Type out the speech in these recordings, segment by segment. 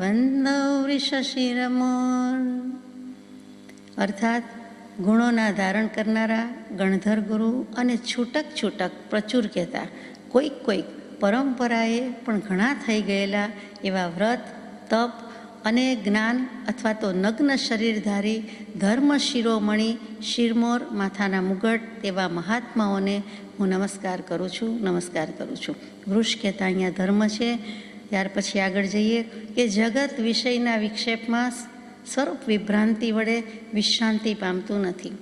વંદો વૃષશિરમોર. અર્થાત ગુણોના ધારણ કરનારા ગણધર ગુરુ અને છૂટક છૂટક પ્રચુર કહેતા કોઈક પરંપરાએ પણ ઘણા થઈ ગયેલા એવા વ્રત, તપ અને જ્ઞાન અથવા તો નગ્ન શરીરધારી ધર્મ શિરોમણી, શિરમોર, માથાના મુગટ તેવા મહાત્માઓને હું નમસ્કાર કરું છું. વૃષ કહેતા અહીંયા ધર્મ છે. ત્યાર પછી આગળ જઈએ કે જગત વિષયના વિક્ષેપમાં સ્વરૂપ વિભ્રાંતિ વડે વિશ્રાંતિ પામતું નથી.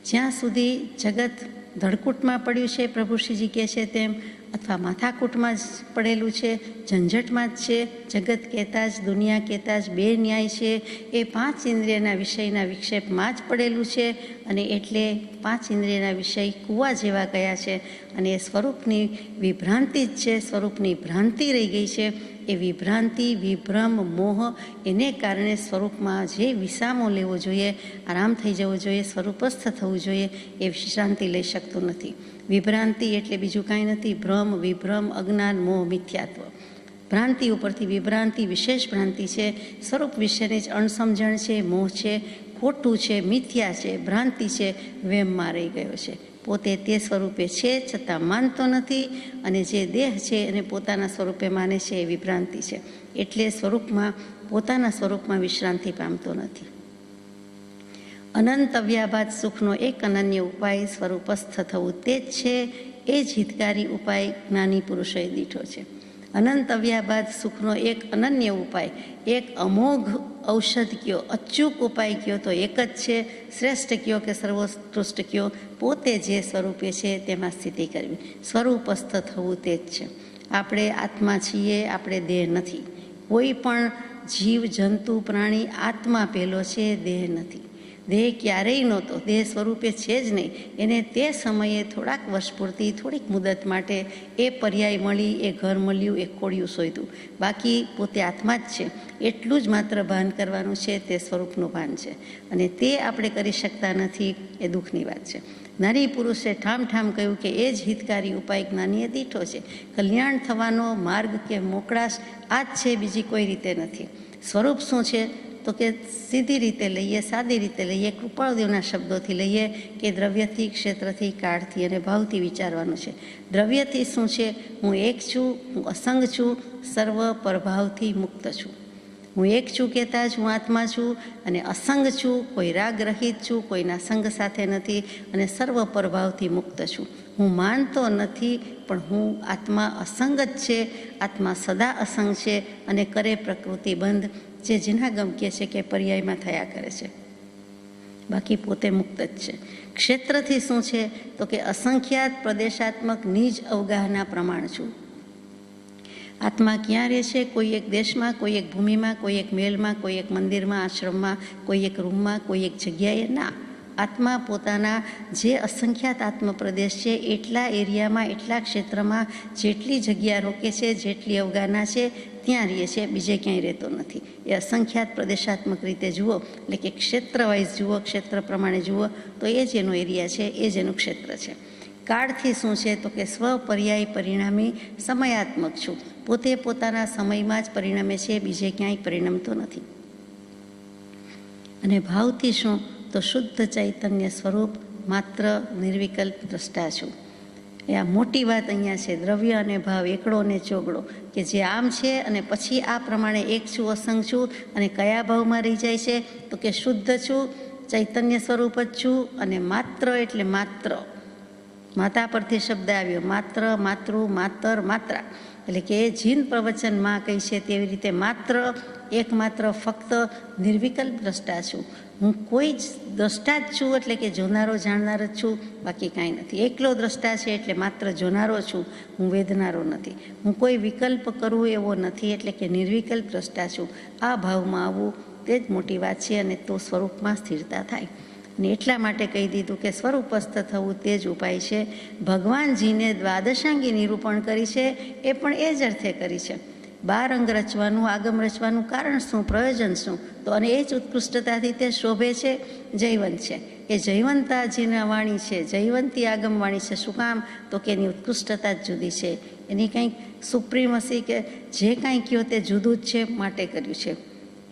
જ્યાં સુધી જગત ધડકૂટમાં પડ્યું છે, પ્રભુશ્રીજી કહે છે તેમ, અથવા માથાકૂટમાં જ પડેલું છે, ઝંઝટમાં જ છે, જગત કહેતા જ, દુનિયા કહેતા જ બે ન્યાય છે, એ 5 ઇન્દ્રિયના વિષયના વિક્ષેપમાં જ પડેલું છે. અને એટલે 5 ઇન્દ્રિયના વિષય કૂવા જેવા ગયા છે અને એ સ્વરૂપની વિભ્રાંતિ જ છે, સ્વરૂપની ભ્રાંતિ રહી ગઈ છે. એ વિભ્રાંતિ, વિભ્રમ, મોહ એને કારણે સ્વરૂપમાં જે વિસામો લેવો જોઈએ, આરામ થઈ જવો જોઈએ, સ્વરૂપસ્થ થવું જોઈએ, એ વિશ્રાંતિ લઈ શકતું નથી. વિભ્રાંતિ એટલે બીજું કાંઈ નથી, ભ્રમ, વિભ્રમ, અજ્ઞાન, મોહ, મિથ્યાત્વ. ભ્રાંતિ ઉપરથી વિભ્રાંતિ વિશેષ ભ્રાંતિ છે. સ્વરૂપ વિશેની જ અણસમજણ છે, મોહ છે, ખોટું છે, મિથ્યા છે, ભ્રાંતિ છે, વેમમાં રહી ગયો છે. પોતે તે સ્વરૂપે છે છતાં માનતો નથી અને જે દેહ છે એને પોતાના સ્વરૂપે માને છે એ વિભ્રાંતિ છે. એટલે પોતાના સ્વરૂપમાં વિશ્રાંતિ પામતો નથી. અનંત અવ્યાભાત સુખનો એક અનન્ય ઉપાય સ્વરૂપસ્થ થવું તે જ છે. એ જ હિતકારી ઉપાય જ્ઞાની પુરુષોએ દીઠો છે. અનંત અવ્યાભાત સુખનો એક અનન્ય ઉપાય, એક અમોઘ ઔષધ કયો, અચૂક ઉપાય કયો તો એક જ છે. શ્રેષ્ઠ કયો કે સર્વોત્કૃષ્ટ કયો, પોતે જે સ્વરૂપે છે તેમાં સ્થિતિ કરવી, સ્વરૂપસ્થ થવું તે જ છે. આપણે આત્મા છીએ, આપણે દેહ નથી. કોઈ પણ જીવ, જંતુ, પ્રાણી આત્મા પહેલો છે, દેહ નથી. દેહ ક્યારેય નહોતો, દેહ સ્વરૂપે છે જ નહીં. એને તે સમયે થોડાક વર્ષ પૂરતી, થોડીક મુદત માટે એ પર્યાય મળી, એ ઘર મળ્યું, એ ખોડિયું શોધ્યું. બાકી પોતે આત્મા જ છે. એટલું જ માત્ર ભાન કરવાનું છે, તે સ્વરૂપનું ભાન છે. અને તે આપણે કરી શકતા નથી, એ દુઃખની વાત છે. જ્ઞાની પુરુષે ઠામ કહ્યું કે એ જ હિતકારી ઉપાય જ્ઞાનીએ દીઠો છે. કલ્યાણ થવાનો માર્ગ કે મોકળાશ આ જ છે, બીજી કોઈ રીતે નથી. સ્વરૂપ શું છે તો કે સીધી રીતે લઈએ, સાદી રીતે લઈએ, કૃપાળદેવના શબ્દોથી લઈએ કે દ્રવ્યથી, ક્ષેત્રથી, કાળથી અને ભાવથી વિચારવાનું છે. દ્રવ્યથી શું છે? હું એક છું, હું અસંગ છું, સર્વ પરભાવથી મુક્ત છું. હું એક છું કહેતા જ હું આત્મા છું અને અસંગ છું, કોઈ રાગ રહિત છું, કોઈના સંગ સાથે નથી અને સર્વ પરભાવથી મુક્ત છું. હું માનતો નથી પણ હું આત્મા અસંગ જ છે. આત્મા સદા અસંગ છે અને કરે પ્રકૃતિ બંધ, જે જેના ગમ કહે છે કે પર્યાયમાં થયા કરે છે. બાકી પોતે મુક્ત જ છે. ક્ષેત્રથી શું છે તો કે અસંખ્યાત પ્રદેશાત્મક નિજ અવગાહના પ્રમાણ છું. આત્મા ક્યાં રહે છે? કોઈ એક દેશમાં, કોઈ એક ભૂમિમાં, કોઈ એક મહેલમાં, કોઈ એક મંદિરમાં, આશ્રમમાં, કોઈ એક રૂમમાં, કોઈ એક જગ્યાએ ના. આત્મા પોતાના જે અસંખ્યાત આત્મપ્રદેશ છે એટલા એરિયામાં, એટલા ક્ષેત્રમાં, જેટલી જગ્યા રોકે છે, જેટલી અવગાહના છે ત્યાં રહે છે, બીજે ક્યાંય રહેતો નથી. એ અસંખ્યાત પ્રદેશાત્મક રીતે જુઓ, એટલે કે ક્ષેત્ર વાઇઝ જુઓ, ક્ષેત્ર પ્રમાણે જુઓ તો એ જ એનો એરિયા છે, એ જ એનું ક્ષેત્ર છે. કાળથી શું છે તો કે સ્વપર્યાય પરિણામી સમયાત્મક છું. પોતે પોતાના સમયમાં જ પરિણમે છે, બીજે ક્યાંય પરિણમતો નથી. અને ભાવથી શું તો શુદ્ધ ચૈતન્ય સ્વરૂપ, માત્ર નિર્વિકલ્પ દ્રષ્ટા છું. એ આ મોટી વાત અહીંયા છે. દ્રવ્ય અને ભાવ એકડો ને ચોગડો, કે જે આમ છે અને પછી આ પ્રમાણે એક છું, અસંગ છું. અને કયા ભાવમાં રહી જાય છે તો કે શુદ્ધ છું, ચૈતન્ય સ્વરૂપ જ છું. અને માત્ર એટલે માત્ર, માતા પરથી શબ્દ આવ્યો, માત્ર, માતૃ, માતર, માત્રા, એટલે કે જીન પ્રવચનમાં કહી છે તેવી રીતે માત્ર, એકમાત્ર, ફક્ત નિર્વિકલ્પ દ્રષ્ટા છું. હું કોઈ જ દ્રષ્ટા જ છું, એટલે કે જોનારો, જાણનાર જ છું, બાકી કાંઈ નથી. એકલો દ્રષ્ટા છે એટલે માત્ર જોનારો છું, હું વેદનારો નથી. હું કોઈ વિકલ્પ કરું એવો નથી, એટલે કે નિર્વિકલ્પ દ્રષ્ટા છું. આ ભાવમાં આવવું તે જ મોટી વાત છે અને તો સ્વરૂપમાં સ્થિરતા થાય. અને એટલા માટે કહી દીધું કે સ્વરૂપસ્થ થવું તે જ ઉપાય છે. ભગવાનજીને દ્વાદશાંગી નિરૂપણ કરી છે એ પણ એ જ અર્થે કરી છે. 12 અંગ રચવાનું, આગમ રચવાનું કારણ શું, પ્રયોજન શું? તો અને એ જ ઉત્કૃષ્ટતાથી તે શોભે છે, જયવંત છે. એ જયવંતાજીના વાણી છે, જયવંતી આગમ વાણી છે. શું કામ તો કે એની ઉત્કૃષ્ટતા જ જુદી છે. એની કંઈક સુપ્રીમસી કે જે કાંઈ કહ્યો તે જુદું જ છે માટે કર્યું છે.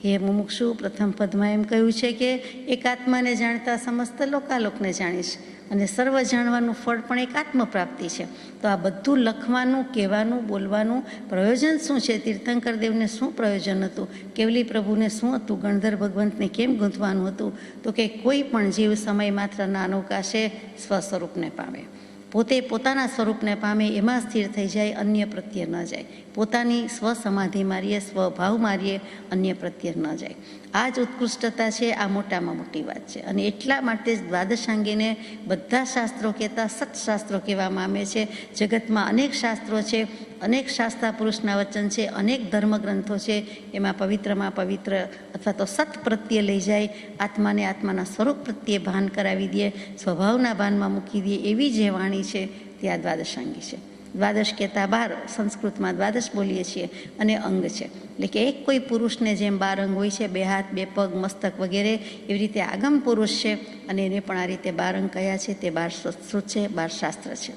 હે મુમુક્ષુ, પ્રથમ પદમાં એમ કહ્યું છે કે એક આત્માને જાણતા સમસ્ત લોકાલોકને જાણીશ, અને સર્વ જાણવાનું ફળ પણ એક આત્મપ્રાપ્તિ છે. તો આ બધું લખવાનું, કહેવાનું, બોલવાનું પ્રયોજન શું છે? તીર્થંકર દેવને શું પ્રયોજન હતું? કેવલી પ્રભુને શું હતું? ગણધર ભગવંતને કેમ ગૂંથવાનું હતું? તો કે કોઈ પણ જીવ સમય માત્રના અનવકાશે સ્વસ્વરૂપને પામે, પોતે પોતાના સ્વરૂપને પામે, એમાં સ્થિર થઈ જાય, અન્ય પ્રત્યે ન જાય. પોતાની સ્વસમાધિ મારીએ, સ્વભાવ મારીએ, અન્ય પ્રત્યે ન જાય. આ જ ઉત્કૃષ્ટતા છે, આ મોટામાં મોટી વાત છે. અને એટલા માટે જ દ્વાદશાંગીને બધા શાસ્ત્રો કહેતા સત્શાસ્ત્રો કહેવામાં આવે છે. જગતમાં અનેક શાસ્ત્રો છે, અનેક શાસ્ત્રા પુરુષના વચન છે, અનેક ધર્મગ્રંથો છે. એમાં પવિત્રમાં પવિત્ર અથવા તો સત પ્રત્યે લઈ જાય, આત્માને આત્માના સ્વરૂપ પ્રત્યે ભાન કરાવી દે, સ્વભાવના ભાનમાં મૂકી દે, એવી જે વાણી છે તે આ દ્વાદશાંગી છે. દ્વાદશ કહેતા 12, સંસ્કૃતમાં દ્વાદશ બોલીએ છીએ, અને અંગ છે. એટલે કે એક કોઈ પુરુષને જેમ 12 અંગ હોય છે, 2 હાથ, 2 પગ, મસ્તક વગેરે, એવી રીતે આગમ પુરુષ છે, અને એને પણ આ રીતે 12 અંગ કયા છે તે 12 સંસ્કૃત છે, 12 શાસ્ત્ર છે.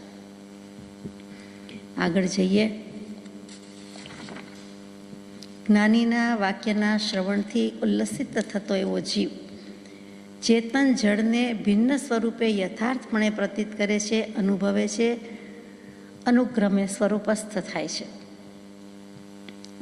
આગળ જઈએ. જ્ઞાનીના વાક્યના શ્રવણથી ઉલ્લસિત થતો એવો જીવ ચેતન જળને ભિન્ન સ્વરૂપે યથાર્થપણે પ્રતીત કરે છે, અનુભવે છે, અનુક્રમે સ્વરૂપસ્થ થાય છે.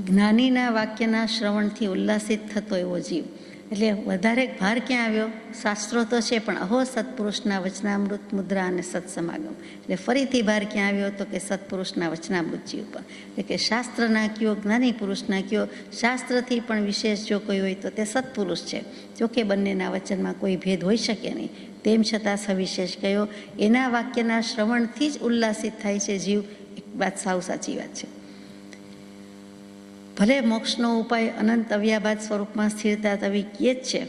જ્ઞાનીના વાક્યના શ્રવણથી ઉલ્લાસિત થતો એવો જીવ, એટલે વધારે ભાર ક્યાં આવ્યો? શાસ્ત્રો તો છે, પણ અહો સત્પુરુષના વચનામૃત મુદ્રા અને સત્સમાગમ. એટલે ફરીથી ભાર ક્યાં આવ્યો? તો કે સત્પુરુષના વચનામૃત જીવ પર. એટલે કે શાસ્ત્રના કયો, જ્ઞાની પુરુષના કયો, શાસ્ત્રથી પણ વિશેષ જો કોઈ હોય તો તે સત્પુરુષ છે. જોકે બંનેના વચનમાં કોઈ ભેદ હોઈ શકે નહીં, તેમ છતાં સવિશેષ કયો? એના વાક્યના શ્રવણથી જ ઉલ્લાસિત થાય છે જીવ. એક વાત સાવ સાચી વાત છે. ભલે મોક્ષનો ઉપાય અનંત અવ્યાબાદ સ્વરૂપમાં સ્થિરતા તવી કહે જ છે,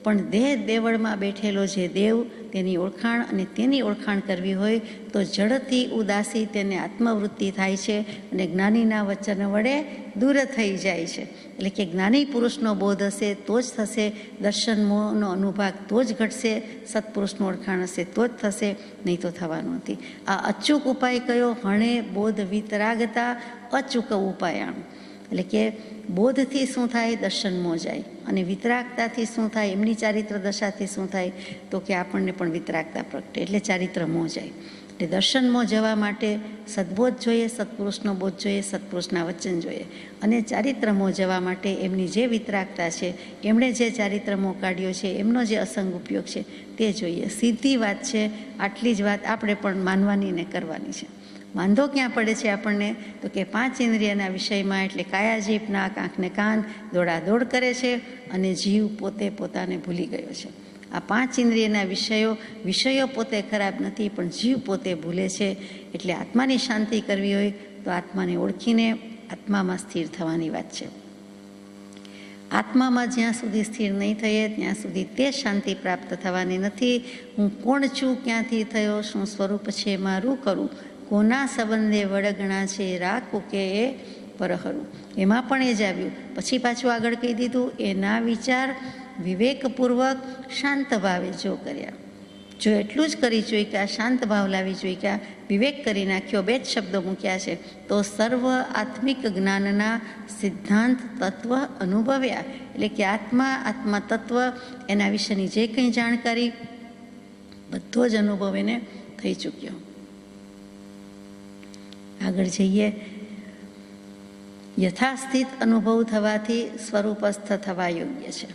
પણ દેહ દેવળમાં બેઠેલો જે દેવ, તેની ઓળખાણ અને તેની ઓળખાણ કરવી હોય તો જડથી ઉદાસી તેને આત્મવૃત્તિ થાય છે, અને જ્ઞાનીના વચન વડે દૂર થઈ જાય છે. એટલે કે જ્ઞાની પુરુષનો બોધ હશે તો જ થશે, દર્શન મોહનો અનુભાગ તો જ ઘટશે, સત્પુરુષનું ઓળખાણ હશે તો જ થશે, નહીં તો થવાનું નથી. આ અચૂક ઉપાય કયો? હણે બોધ વિતરાગતા અચૂક ઉપાયાણ. એટલે કે બોધથી શું થાય? દર્શન મોહ જાય. અને વિતરાગતાથી શું થાય? એમની ચારિત્ર દશાથી શું થાય? તો કે આપણને પણ વિતરાગતા પ્રગટે, એટલે ચારિત્ર મોહ જાય. એટલે દર્શન મોહ જવા માટે સદબોધ જોઈએ, સત્પુરુષનો બોધ જોઈએ, સત્પુરુષના વચન જોઈએ. અને ચારિત્ર મોહ જવા માટે એમની જે વિતરાગતા છે, એમણે જે ચારિત્ર મોહ કાઢ્યો છે, એમનો જે અસંગ ઉપયોગ છે તે જોઈએ. સીધી વાત છે. આટલી જ વાત આપણે પણ માનવાની ને કરવાની છે. વાંધો ક્યાં પડે છે આપણને? તો કે 5 ઇન્દ્રિયના વિષયમાં, એટલે કાયા, જીભ, નાક, આંખ ને કાન દોડાદોડ કરે છે, અને જીવ પોતે પોતાને ભૂલી ગયો છે. આ 5 ઇન્દ્રિયના વિષયો પોતે ખરાબ નથી, પણ જીવ પોતે ભૂલે છે. એટલે આત્માની શાંતિ કરવી હોય તો આત્માને ઓળખીને આત્મામાં સ્થિર થવાની વાત છે. આત્મામાં જ્યાં સુધી સ્થિર નહીં થઈએ ત્યાં સુધી તે શાંતિ પ્રાપ્ત થવાની નથી. હું કોણ છું? ક્યાંથી થયો? શું સ્વરૂપ છે મારું? કરું કોના સંબંધે વડગણા છે? રાખું કે એ પરહરું. એમાં પણ એ જ આવ્યું. પછી પાછું આગળ કહી દીધું, એના વિચાર વિવેકપૂર્વક શાંત ભાવે જો કર્યા. જો એટલું જ કરી જોઈકા, શાંત ભાવ લાવી જોઈકા, વિવેક કરી નાખ્યો, 2 જ શબ્દો મૂક્યા છે, તો સર્વ આત્મિક જ્ઞાનના સિદ્ધાંત તત્વ અનુભવ્યા. એટલે કે આત્મા તત્વ, એના વિશેની જે કંઈ જાણકારી, બધો જ અનુભવ એને થઈ ચૂક્યો. આગળ જઈએ. યથાસ્થિત અનુભવ થવાથી સ્વરૂપસ્થ થવા યોગ્ય છે.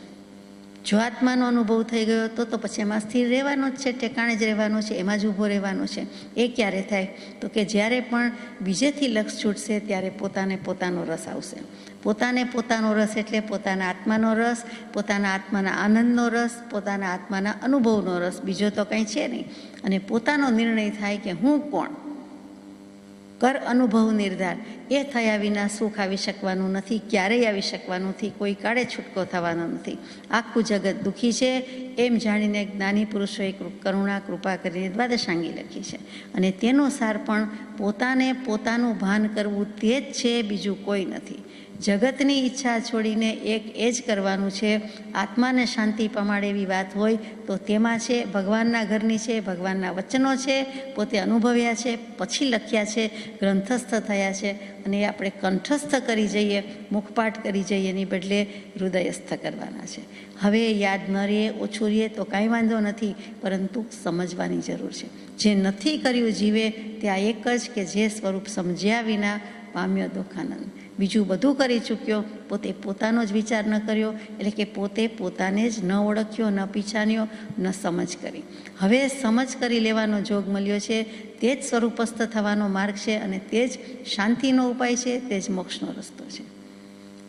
જો આત્માનો અનુભવ થઈ ગયો તો પછી એમાં સ્થિર રહેવાનો જ છે, ઠેકાણે જ રહેવાનો છે, એમાં જ ઊભો રહેવાનો છે. એ ક્યારે થાય? તો કે જ્યારે પણ બીજેથી લક્ષ છૂટશે ત્યારે પોતાને પોતાનો રસ આવશે. પોતાને પોતાનો રસ એટલે પોતાના આત્માનો રસ, પોતાના આત્માના આનંદનો રસ, પોતાના આત્માના અનુભવનો રસ, બીજો તો કંઈ છે નહીં. અને પોતાનો નિર્ણય થાય કે હું કોણ. કર અનુભવ નિર્ધાર. એ થયા વિના સુખ આવી શકવાનું નથી, ક્યારેય આવી શકવાનું નથી, કોઈ કાળે છૂટકો થવાનો નથી. આખું જગત દુઃખી છે એમ જાણીને જ્ઞાની પુરુષોએ કરુણા કૃપા કરીને દ્વાદશાંગી લખી છે. અને તેનો સાર પણ પોતાને પોતાનું ભાન કરવું તે જ છે, બીજું કોઈ નથી. જગતની ઈચ્છા છોડીને એક એ જ કરવાનું છે. આત્માને શાંતિ પમાડે એવી વાત હોય તો તેમાં છે, ભગવાનના ઘરની છે, ભગવાનના વચનો છે, પોતે અનુભવ્યા છે, પછી લખ્યા છે, ગ્રંથસ્થ થયા છે, અને એ આપણે કંઠસ્થ કરી જઈએ, મુખપાઠ કરી જઈએ એની બદલે હૃદયસ્થ કરવાના છે. હવે યાદ ન રહે, ઓછું રહે તો કાંઈ વાંધો નથી, પરંતુ સમજવાની જરૂર છે. જે નથી કર્યું જીવે ત્યાં એક જ કે જે સ્વરૂપ સમજ્યા વિના પામ્યો દુઃખાનંદ. બીજું બધું કરી ચૂક્યો, પોતે પોતાનો જ વિચાર ન કર્યો, એટલે કે પોતે પોતાને જ ન ઓળખ્યો, ન પીછાન્યો, ન સમજ કરી. હવે સમજ કરી લેવાનો જોગ મળ્યો છે. તે જ સ્વરૂપસ્થ થવાનો માર્ગ છે, અને તે જ શાંતિનો ઉપાય છે, તે જ મોક્ષનો રસ્તો છે.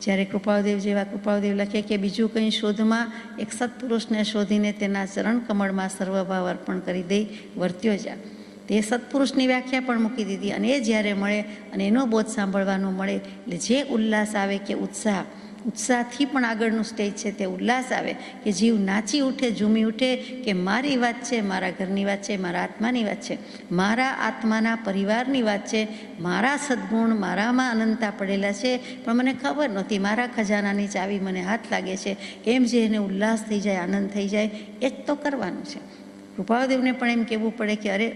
જ્યારે કૃપાળદેવ જેવા કૃપાળદેવ લખે કે બીજું કંઈ શોધમાં એક સત્પુરુષને શોધીને તેના ચરણ કમળમાં સર્વભાવ અર્પણ કરી દઈ વર્ત્યો જા. તે સત્પુરુષની વ્યાખ્યા પણ મૂકી દીધી, અને એ જ્યારે મળે અને એનો બોધ સાંભળવાનો મળે એટલે જે ઉલ્લાસ આવે કે ઉત્સાહથી પણ આગળનું સ્ટેજ છે તે ઉલ્લાસ આવે કે જીવ નાચી ઉઠે, ઝૂમી ઉઠે કે મારી વાત છે, મારા ઘરની વાત છે, મારા આત્માની વાત છે, મારા આત્માના પરિવારની વાત છે, મારા સદ્ગુણ મારામાં અનંતતા પડેલા છે, પણ મને ખબર નહોતી, મારા ખજાનાની ચાવી મને હાથ લાગે છે, એમ જે એને ઉલ્લાસ થઈ જાય, આનંદ થઈ જાય, એ જ તો કરવાનું છે. કૃપાળદેવને પણ એમ કહેવું પડે કે અરે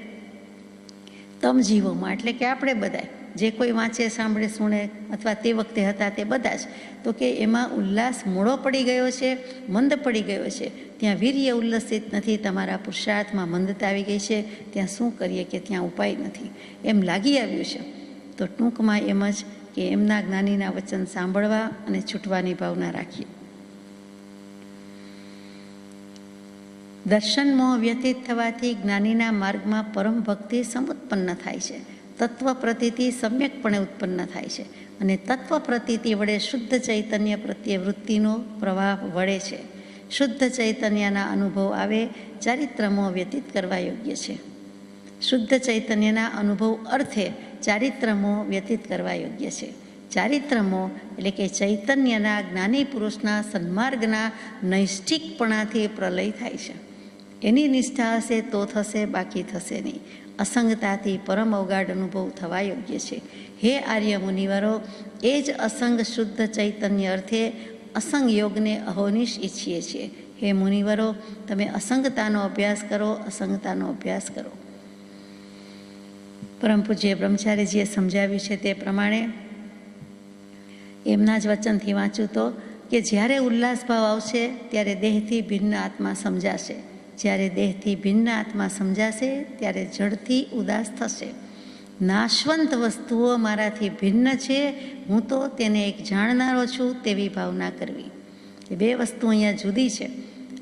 તમ જીવોમાં, એટલે કે આપણે બધાય જે કોઈ વાંચે, સાંભળે, સુણે અથવા તે વખતે હતા તે બધા જ, તો કે એમાં ઉલ્લાસ મોડો પડી ગયો છે, મંદ પડી ગયો છે. ત્યાં વીર્ય ઉલ્લસિત નથી, તમારા પુરુષાર્થમાં મંદતા આવી ગઈ છે, ત્યાં શું કરીએ કે ત્યાં ઉપાય નથી એમ લાગી આવ્યું છે. તો ટૂંકમાં એમ જ કે એમના જ્ઞાનીના વચન સાંભળવા અને છૂટવાની ભાવના રાખીએ. દર્શન મોહ વ્યતીત થવાથી જ્ઞાનીના માર્ગમાં પરમ ભક્તિ સમુત્પન્ન થાય છે. તત્વ પ્રતીતિ સમ્યકપણે ઉત્પન્ન થાય છે, અને તત્વ પ્રતીતિ વડે શુદ્ધ ચૈતન્ય પ્રત્યે વૃત્તિનો પ્રવાહ વળે છે. શુદ્ધ ચૈતન્યના અનુભવ આવે, ચારિત્રમો વ્યતીત કરવા યોગ્ય છે. શુદ્ધ ચૈતન્યના અનુભવ અર્થે ચારિત્રમો વ્યતીત કરવા યોગ્ય છે. ચારિત્રમો એટલે કે ચૈતન્યના જ્ઞાની પુરુષના સન્માર્ગના નૈષ્ઠિકપણાથી પ્રલય થાય છે. એની નિષ્ઠા હશે તો થશે, બાકી થશે નહીં. અસંગતાથી પરમ અવગાઢ અનુભવ થવા યોગ્ય છે. હે આર્ય મુનિવરો, એ જ અસંગ શુદ્ધ ચૈતન્ય અર્થે અસંગ યોગને અહોનિશ ઈચ્છીએ છીએ. હે મુનિવરો, તમે અસંગતાનો અભ્યાસ કરો, અસંગતાનો અભ્યાસ કરો. પરમ પૂજ્ય બ્રહ્મચારીજીએ સમજાવ્યું છે તે પ્રમાણે એમના જ વચનથી વાંચું તો કે જ્યારે ઉલ્લાસ ભાવ આવશે ત્યારે દેહથી ભિન્ન આત્મા સમજાશે. જ્યારે દેહથી ભિન્ન આત્મા સમજાશે ત્યારે જડથી ઉદાસ થશે. નાશવંત વસ્તુઓ મારાથી ભિન્ન છે, હું તો તેને એક જાણનારો છું તેવી ભાવના કરવી. એ બે વસ્તુ અહીંયા જુદી છે.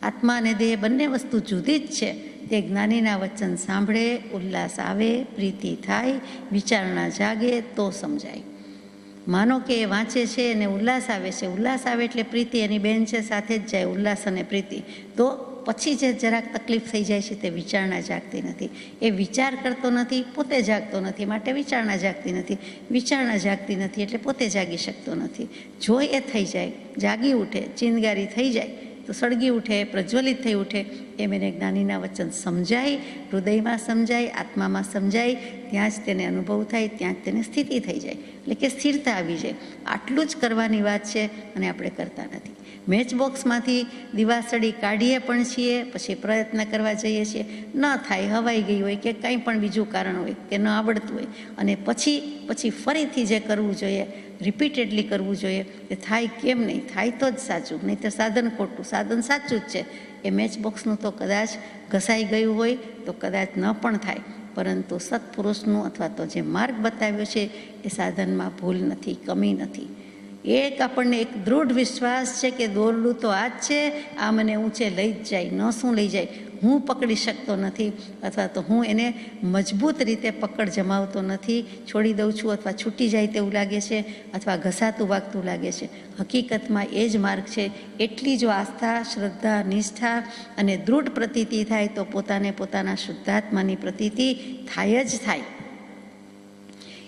આત્મા અને દેહ બંને વસ્તુ જુદી જ છે. તે જ્ઞાનીના વચન સાંભળે, ઉલ્લાસ આવે, પ્રીતિ થાય, વિચારણા જાગે તો સમજાય. માનો કે એ વાંચે છે અને ઉલ્લાસ આવે છે, ઉલ્લાસ આવે એટલે પ્રીતિ એની બેન છે સાથે જ જાય, ઉલ્લાસ અને પ્રીતિ. તો પછી જે જરાક તકલીફ થઈ જાય છે તે વિચારણા જાગતી નથી. એ વિચાર કરતો નથી, પોતે જાગતો નથી, માટે વિચારણા જાગતી નથી. વિચારણા જાગતી નથી એટલે પોતે જાગી શકતો નથી. જો એ થઈ જાય, જાગી ઉઠે, ચિનગારી થઈ જાય તો સળગી ઉઠે, પ્રજ્વલિત થઈ ઉઠે, એમ એને જ્ઞાનીના વચન સમજાય, હૃદયમાં સમજાય, આત્મામાં સમજાય, ત્યાં જ તેને અનુભવ થાય, ત્યાં જ તેને સ્થિતિ થઈ જાય, એટલે કે સ્થિરતા આવી જાય. આટલું જ કરવાની વાત છે અને આપણે કરતા નથી. મેચબોક્સમાંથી દિવાસળી કાઢીએ પણ છીએ, પછી પ્રયત્ન કરવા જઈએ છીએ, ન થાય, હવાઈ ગઈ હોય કે કંઈ પણ બીજું કારણ હોય કે ન આવડતું હોય, અને પછી ફરીથી જે કરવું જોઈએ, રિપીટેડલી કરવું જોઈએ, એ થાય કેમ નહીં? થાય તો જ સાચું, નહીં તો સાધન ખોટું. સાધન સાચું જ છે. એ મેચબોક્સનું તો કદાચ ઘસાઈ ગયું હોય તો કદાચ ન પણ થાય, પરંતુ સત્પુરુષનું અથવા તો જે માર્ગ બતાવ્યો છે એ સાધનમાં ભૂલ નથી, કમી નથી. એક આપણને એક દૃઢ વિશ્વાસ છે કે દોરડું તો આ જ છે, આ મને ઊંચે લઈ જ જાય, ન શું લઈ જાય, હું પકડી શકતો નથી, અથવા તો હું એને મજબૂત રીતે પકડ જમાવતો નથી, છોડી દઉં છું અથવા છૂટી જાય તેવું લાગે છે, અથવા ઘસાતું વાગતું લાગે છે. હકીકતમાં એ જ માર્ગ છે. એટલી જો આસ્થા, શ્રદ્ધા, નિષ્ઠા અને દૃઢ પ્રતીતિ થાય તો પોતાને પોતાના શુદ્ધાત્માની પ્રતીતિ થાય જ થાય.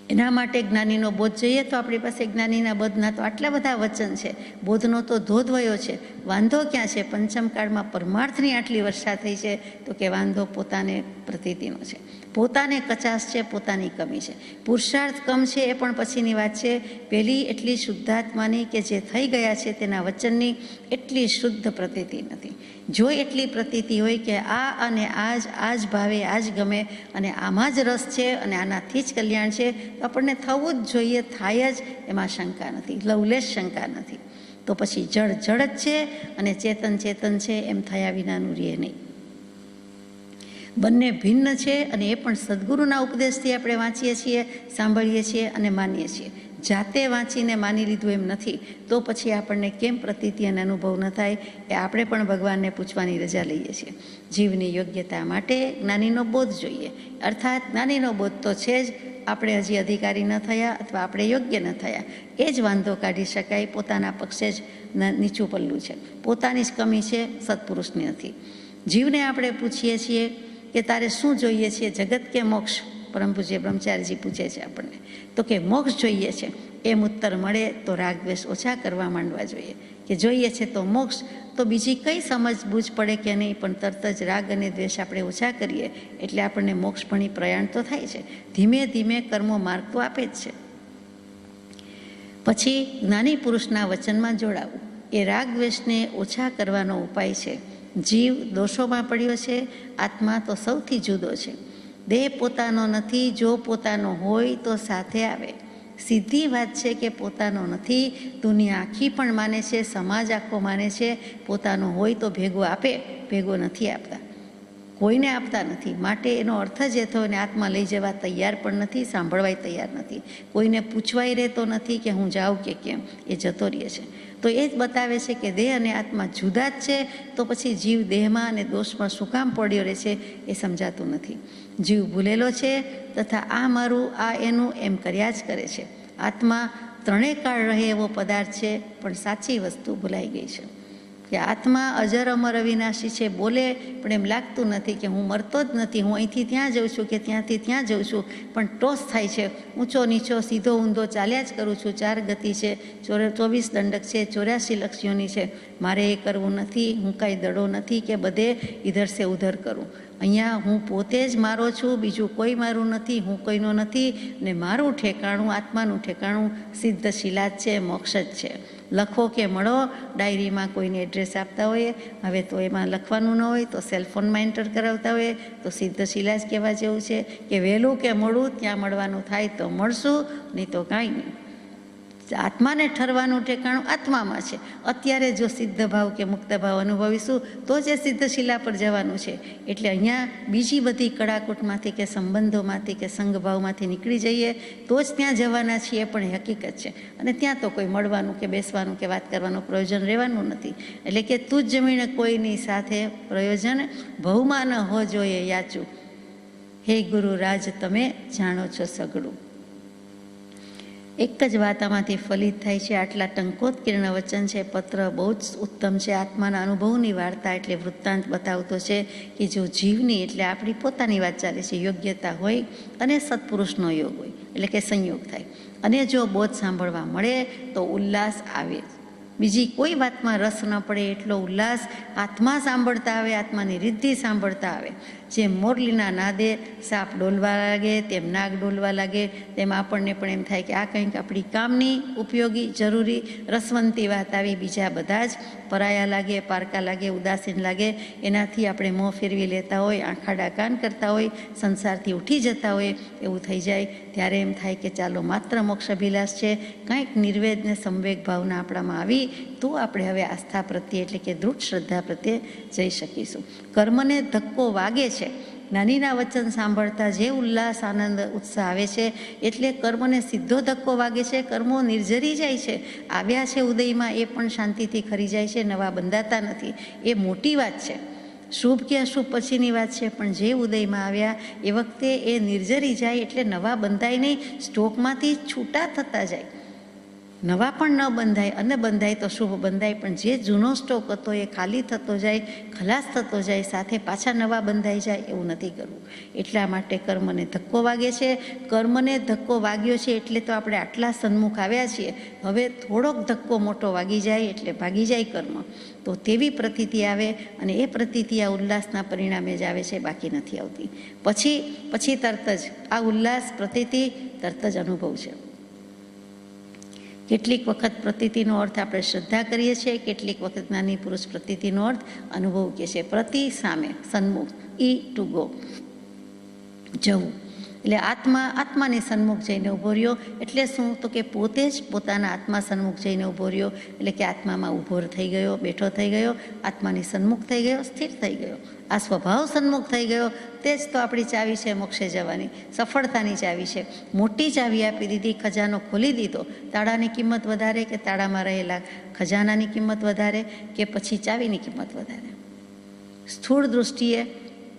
એના માટે જ્ઞાનીનો બોધ જોઈએ તો આપણી પાસે જ્ઞાનીના બોધના તો આટલા બધા વચન છે. બોધનો તો ધોધ વયો છે. વાંધો ક્યાં છે? પંચમકાળમાં પરમાર્થની આટલી વર્ષા થઈ છે તો કે વાંધો પોતાને પ્રતીતિનો છે. પોતાને કચાશ છે, પોતાની કમી છે. પુરુષાર્થ કમ છે એ પણ પછીની વાત છે. પહેલી એટલી શુદ્ધાત્માની કે જે થઈ ગયા છે તેના વચનની એટલી શુદ્ધ પ્રતીતિ નથી. જો એટલી પ્રતીતિ હોય કે આ અને આ જ ભાવે, આ જ ગમે અને આમાં જ રસ છે અને આનાથી જ કલ્યાણ છે, તો આપણને થવું જ જોઈએ, થાય જ, એમાં શંકા નથી, લવલેશ શંકા નથી. તો પછી જળ જળ જ છે અને ચેતન ચેતન છે એમ થયા વિનાનું રહે નહીં. બંને ભિન્ન છે અને એ પણ સદગુરુના ઉપદેશથી આપણે વાંચીએ છીએ, સાંભળીએ છીએ અને માનીએ છીએ. જાતે વાંચીને માની લીધું એમ નથી, તો પછી આપણને કેમ પ્રતીતિ અને અનુભવ ન થાય એ આપણે પણ ભગવાનને પૂછવાની રજા લઈએ છીએ. જીવની યોગ્યતા માટે જ્ઞાનીનો બોધ જોઈએ. અર્થાત જ્ઞાનીનો બોધ તો છે જ, આપણે હજી અધિકારી ન થયા અથવા આપણે યોગ્ય ન થયા એ જ વાંધો કાઢી શકાય. પોતાના પક્ષે જ નીચું પલ્લું છે, પોતાની જ કમી છે, સત્પુરુષની નથી. જીવને આપણે પૂછીએ છીએ કે તારે શું જોઈએ છે, જગત કે મોક્ષ? પરમ પૂજ્ય બ્રહ્મચારીજી પૂછે છે આપણને, તો કે મોક્ષ જોઈએ છે. એમ ઉત્તર મળે તો રાગ દ્વેષ ઓછા કરવા માંડવા જોઈએ. કે જોઈએ છે તો મોક્ષ, તો બીજી કઈ સમજબૂઝ પડે કે નહીં, પણ તરત જ રાગ અને દ્વેષ આપણે ઓછા કરીએ એટલે આપણને મોક્ષ ભણી પ્રયાણ તો થાય છે. ધીમે ધીમે કર્મો માર્ગ તો આપે જ છે. પછી જ્ઞાની પુરુષના વચનમાં જોડાવું એ રાગ દ્વેષને ઓછા કરવાનો ઉપાય છે. જીવ દોષોમાં પડ્યો છે, આત્મા તો સૌથી જુદો છે. દેહ પોતાનો નથી, જો પોતાનો હોય તો સાથે આવે. સીધી વાત છે કે પોતાનો નથી. દુનિયા આખી પણ માને છે, સમાજ આખો માને છે પોતાનો હોય તો ભેગો આપે, ભેગો નથી આપતા, કોઈને આપતા નથી. માટે એનો અર્થ જ એ થયો ને આત્મા લઈ જવા તૈયાર પણ નથી, સાંભળવાય તૈયાર નથી, કોઈને પૂછવાય રહેતો નથી કે હું જાઉં કે કેમ, એ જતો રહે છે. તો એ જ બતાવે છે કે દેહ અને આત્મા જુદા જ છે. તો પછી જીવ દેહમાં અને દોષમાં શું કામ પડ્યો રહે છે એ સમજાતું નથી. જીવ ભૂલેલો છે તથા આ મારું, આ એનું એમ કર્યા જ કરે છે. આત્મા ત્રણેય કાળ રહે એવો પદાર્થ છે, પણ સાચી વસ્તુ ભૂલાઈ ગઈ છે કે આત્મા અજર અમર અવિનાશી છે. બોલે પણ એમ લાગતું નથી કે હું મરતો જ નથી, હું અહીંથી ત્યાં જઉં છું કે ત્યાંથી ત્યાં જઉં છું, પણ ટોસ થાય છે, ઊંચો નીચો સીધો ઊંધો ચાલ્યા જ કરું છું. 4 ગતિ છે, 24 દંડક છે, 84 લક્ષ્યોની છે. મારે એ કરવું નથી, હું કાંઈ દડો નથી કે બધે ઇધર સે ઉધર કરું. અહીંયા હું પોતે જ મારો છું, બીજું કોઈ મારું નથી, હું કોઈનો નથી. ને મારું ઠેકાણું, આત્માનું ઠેકાણું સિદ્ધ શિલા જ છે, મોક્ષ જ છે. લખો કે મળો, ડાયરીમાં કોઈને એડ્રેસ આપતા હોઈએ, હવે તો એમાં લખવાનું ન હોય તો સેલફોનમાં એન્ટર કરાવતા હોઈએ, તો સિદ્ધ શિલા જ કહેવા જેવું છે કે વહેલું કે મોડું ત્યાં મળવાનું થાય તો મળશું, નહીં તો કાંઈ નહીં. આત્માને ઠરવાનું ઠેકાણું આત્મામાં છે. અત્યારે જો સિદ્ધ ભાવ કે મુક્ત ભાવ અનુભવીશું તો જ એ સિદ્ધ શિલા પર જવાનું છે. એટલે અહીંયા બીજી બધી કડાકૂટમાંથી કે સંબંધોમાંથી કે સંગભાવમાંથી નીકળી જઈએ તો જ ત્યાં જવાના છીએ, પણ હકીકત છે. અને ત્યાં તો કોઈ મળવાનું કે બેસવાનું કે વાત કરવાનું પ્રયોજન રહેવાનું નથી. એટલે કે તું જ જમીને કોઈની સાથે પ્રયોજન ભવમાં ન હો જોઈએ યાચું. હે ગુરુ રાજ તમે જાણો છો સઘળું. એક જ વાત આમાંથી ફલિત થાય છે. આટલા ટંકોત્કીર્ણ વચન છે. પત્ર બહુ જ ઉત્તમ છે. આત્માના અનુભવની વાર્તા એટલે વૃત્તાંત બતાવતો છે કે જો જીવની એટલે આપણી પોતાની વાત ચાલે છે, યોગ્યતા હોય અને સત્પુરુષનો યોગ હોય એટલે કે સંયોગ થાય અને જો બોધ સાંભળવા મળે તો ઉલ્લાસ આવે. બીજી કોઈ વાતમાં રસ ન પડે એટલો ઉલ્લાસ આત્મા સાંભળતા આવે, આત્માની રિદ્ધિ સાંભળતા આવે. જેમ મોરલીના નાદે સાપ ડોલવા લાગે, તેમ નાગ ડોલવા લાગે, તેમ આપણને પણ એમ થાય કે આ કંઈક આપણી કામની, ઉપયોગી, જરૂરી, રસવંતી વાત આવી. બીજા બધા જ પરાયા લાગે, પારકા લાગે, ઉદાસીન લાગે. એનાથી આપણે મોં ફેરવી લેતા હોય, આંખાડા કાન કરતા હોય, સંસારથી ઉઠી જતા હોય એવું થઈ જાય. ત્યારે એમ થાય કે ચાલો માત્ર મોક્ષ અભિલાષ છે, કંઈક નિર્વેદ ને સંવેગ ભાવના આપણામાં આવી તો આપણે હવે આસ્થા પ્રત્યે એટલે કે દૃઢ શ્રદ્ધા પ્રત્યે જઈ શકીશું. કર્મને ધક્કો વાગે છે. જ્ઞાનીના વચન સાંભળતા જે ઉલ્લાસ, આનંદ, ઉત્સાહ આવે છે એટલે કર્મને સીધો ધક્કો વાગે છે. કર્મો નિર્જરી જાય છે. આવ્યા છે ઉદયમાં એ પણ શાંતિથી ખરી જાય છે, નવા બંધાતા નથી. એ મોટી વાત છે. શુભ કે અશુભ પછીની વાત છે, પણ જે ઉદયમાં આવ્યા એ વખતે એ નિર્જરી જાય એટલે નવા બંધાય નહીં, સ્ટોકમાંથી છૂટા થતા જાય. નવા પણ ન બંધાય, અને બંધાય તો શુભ બંધાય, પણ જે જૂનો સ્ટોક હતો એ ખાલી થતો જાય, ખલાસ થતો જાય, સાથે પાછા નવા બંધાઈ જાય, એવું નથી કરવું. એટલા માટે કર્મને ધક્કો વાગે છે. કર્મને ધક્કો વાગ્યો છે એટલે તો આપણે આટલા સન્મુખ આવ્યા છીએ. હવે થોડોક ધક્કો મોટો વાગી જાય એટલે ભાગી જાય કર્મ, તો તેવી પ્રતીતિ આવે, અને એ પ્રતીતિ આ ઉલ્લાસના પરિણામે જ આવે છે, બાકી નથી આવતી. પછી તરત જ આ ઉલ્લાસ પ્રતીતિ તરત જ અનુભવ છે. કેટલીક વખત પ્રતીતિનો અર્થ આપણે શ્રદ્ધા કરીએ છીએ, કેટલીક વખત જ્ઞાની પુરુષ પ્રતીતિનો અર્થ અનુભવ કહે છે. પ્રતિ સામે, સન્મુખ, ટુ ગો, જવું. એટલે આત્માની સન્મુખ જઈને ઊભો રહ્યો. એટલે શું? તો કે પોતે જ પોતાના આત્મા સન્મુખ જઈને ઊભો રહ્યો. એટલે કે આત્મામાં ઊભો થઈ ગયો, બેઠો થઈ ગયો, આત્માની સન્મુખ થઈ ગયો, સ્થિર થઈ ગયો. આ સ્વભાવ સન્મુખ થઈ ગયો. તે જ તો આપણી ચાવી છે મોક્ષે જવાની, સફળતાની ચાવી છે. મોટી ચાવી આપી દીધી, ખજાનો ખોલી દીધો. તાળાની કિંમત વધારે કે તાળામાં રહેલા ખજાનાની કિંમત વધારે, કે પછી ચાવીની કિંમત વધારે? સ્થૂળ દૃષ્ટિએ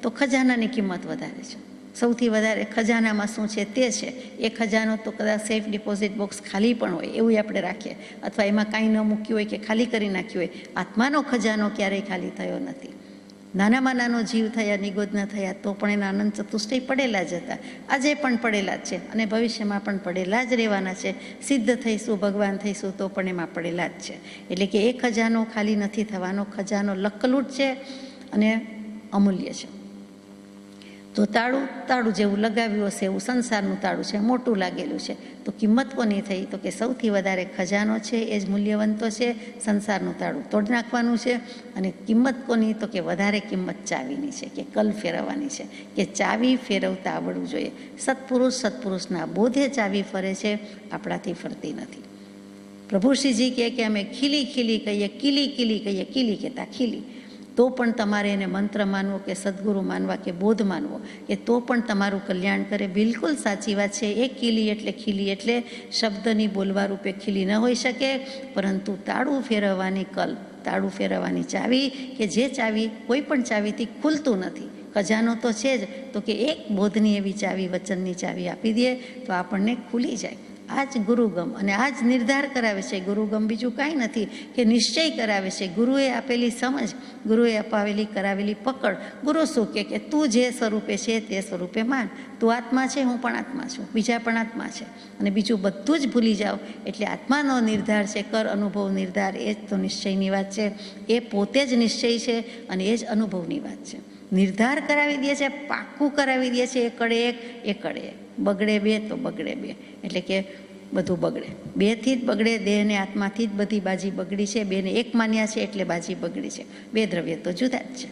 તો ખજાનાની કિંમત વધારે છે. સૌથી વધારે ખજાનામાં શું છે તે છે. એ ખજાનો તો કદાચ સેફ ડિપોઝિટ બોક્સ ખાલી પણ હોય એવું આપણે રાખીએ, અથવા એમાં કાંઈ ન મૂક્યું હોય કે ખાલી કરી નાખ્યું હોય. આત્માનો ખજાનો ક્યારેય ખાલી થયો નથી. નાનામાં નાનો જીવ થયા, નિગોદ ન થયા, તો પણ એના અનંત ચતુષ્ટય પડેલા જ હતા. આજે પણ પડેલા જ છે, અને ભવિષ્યમાં પણ પડેલા જ રહેવાના છે. સિદ્ધ થઈશું, ભગવાન થઈશું, તો પણ એમાં પડેલા જ છે. એટલે કે એ ખજાનો ખાલી નથી થવાનો. ખજાનો લકલૂટ છે અને અમૂલ્ય છે. તો તાળું જેવું લગાવ્યું હશે એવું સંસારનું તાળું છે, મોટું લાગેલું છે. તો કિંમત કોની થઈ? તો કે સૌથી વધારે ખજાનો છે એ જ મૂલ્યવંતો છે. સંસારનું તાળું તોડી નાખવાનું છે. અને કિંમત કોની? તો કે વધારે કિંમત ચાવીની છે, કે કલ ફેરવવાની છે, કે ચાવી ફેરવતા આવડવું જોઈએ. સત્પુરુષના બોધે ચાવી ફરે છે, આપણાથી ફરતી નથી. પ્રભુ શ્રીજી કહે કે અમે ખીલી કહીએ, કીલી કહેતા ખીલી. તો પણ તમારે એને મંત્ર માનવો, કે સદગુરુ માનવા, કે બોધ માનવો, કે તો પણ તમારું કલ્યાણ કરે. બિલકુલ સાચી વાત છે. એ ખીલી એટલે શબ્દની બોલવા રૂપે ખીલી ન હોઈ શકે, પરંતુ તાળું ફેરવવાની કલ, તાળું ફેરવવાની ચાવી, કે જે ચાવી કોઈ પણ ચાવીથી ખુલતું નથી. ખજાનો તો છે જ, તો કે એક બોધની એવી ચાવી, વચનની ચાવી આપી દે તો આપણને ખુલી જાય. આ જ ગુરુગમ, અને આ જ નિર્ધાર કરાવે છે. ગુરુગમ બીજું કાંઈ નથી, કે નિશ્ચય કરાવે છે. ગુરુએ આપેલી સમજ, ગુરુએ અપાવેલી કરાવેલી પકડ. ગુરુ શું કે તું જે સ્વરૂપે છે તે સ્વરૂપે માન. તું આત્મા છે, હું પણ આત્મા છું, બીજા પણ આત્મા છે, અને બીજું બધું જ ભૂલી જાઓ. એટલે આત્માનો નિર્ધાર છે, કર અનુભવ નિર્ધાર. એ જ તો નિશ્ચયની વાત છે. એ પોતે જ નિશ્ચય છે, અને એ જ અનુભવની વાત છે. નિર્ધાર કરાવી દે છે, પાક્કું કરાવી દે છે. એ કડે એક, બગડે બે તો બગડે બે. એટલે કે બધું બગડે, બેથી જ બગડે. દેહ ને આત્માથી જ બધી બાજી બગડી છે. બેને એક માન્યા છે એટલે બાજી બગડી છે. બે દ્રવ્ય તો જુદા જ છે.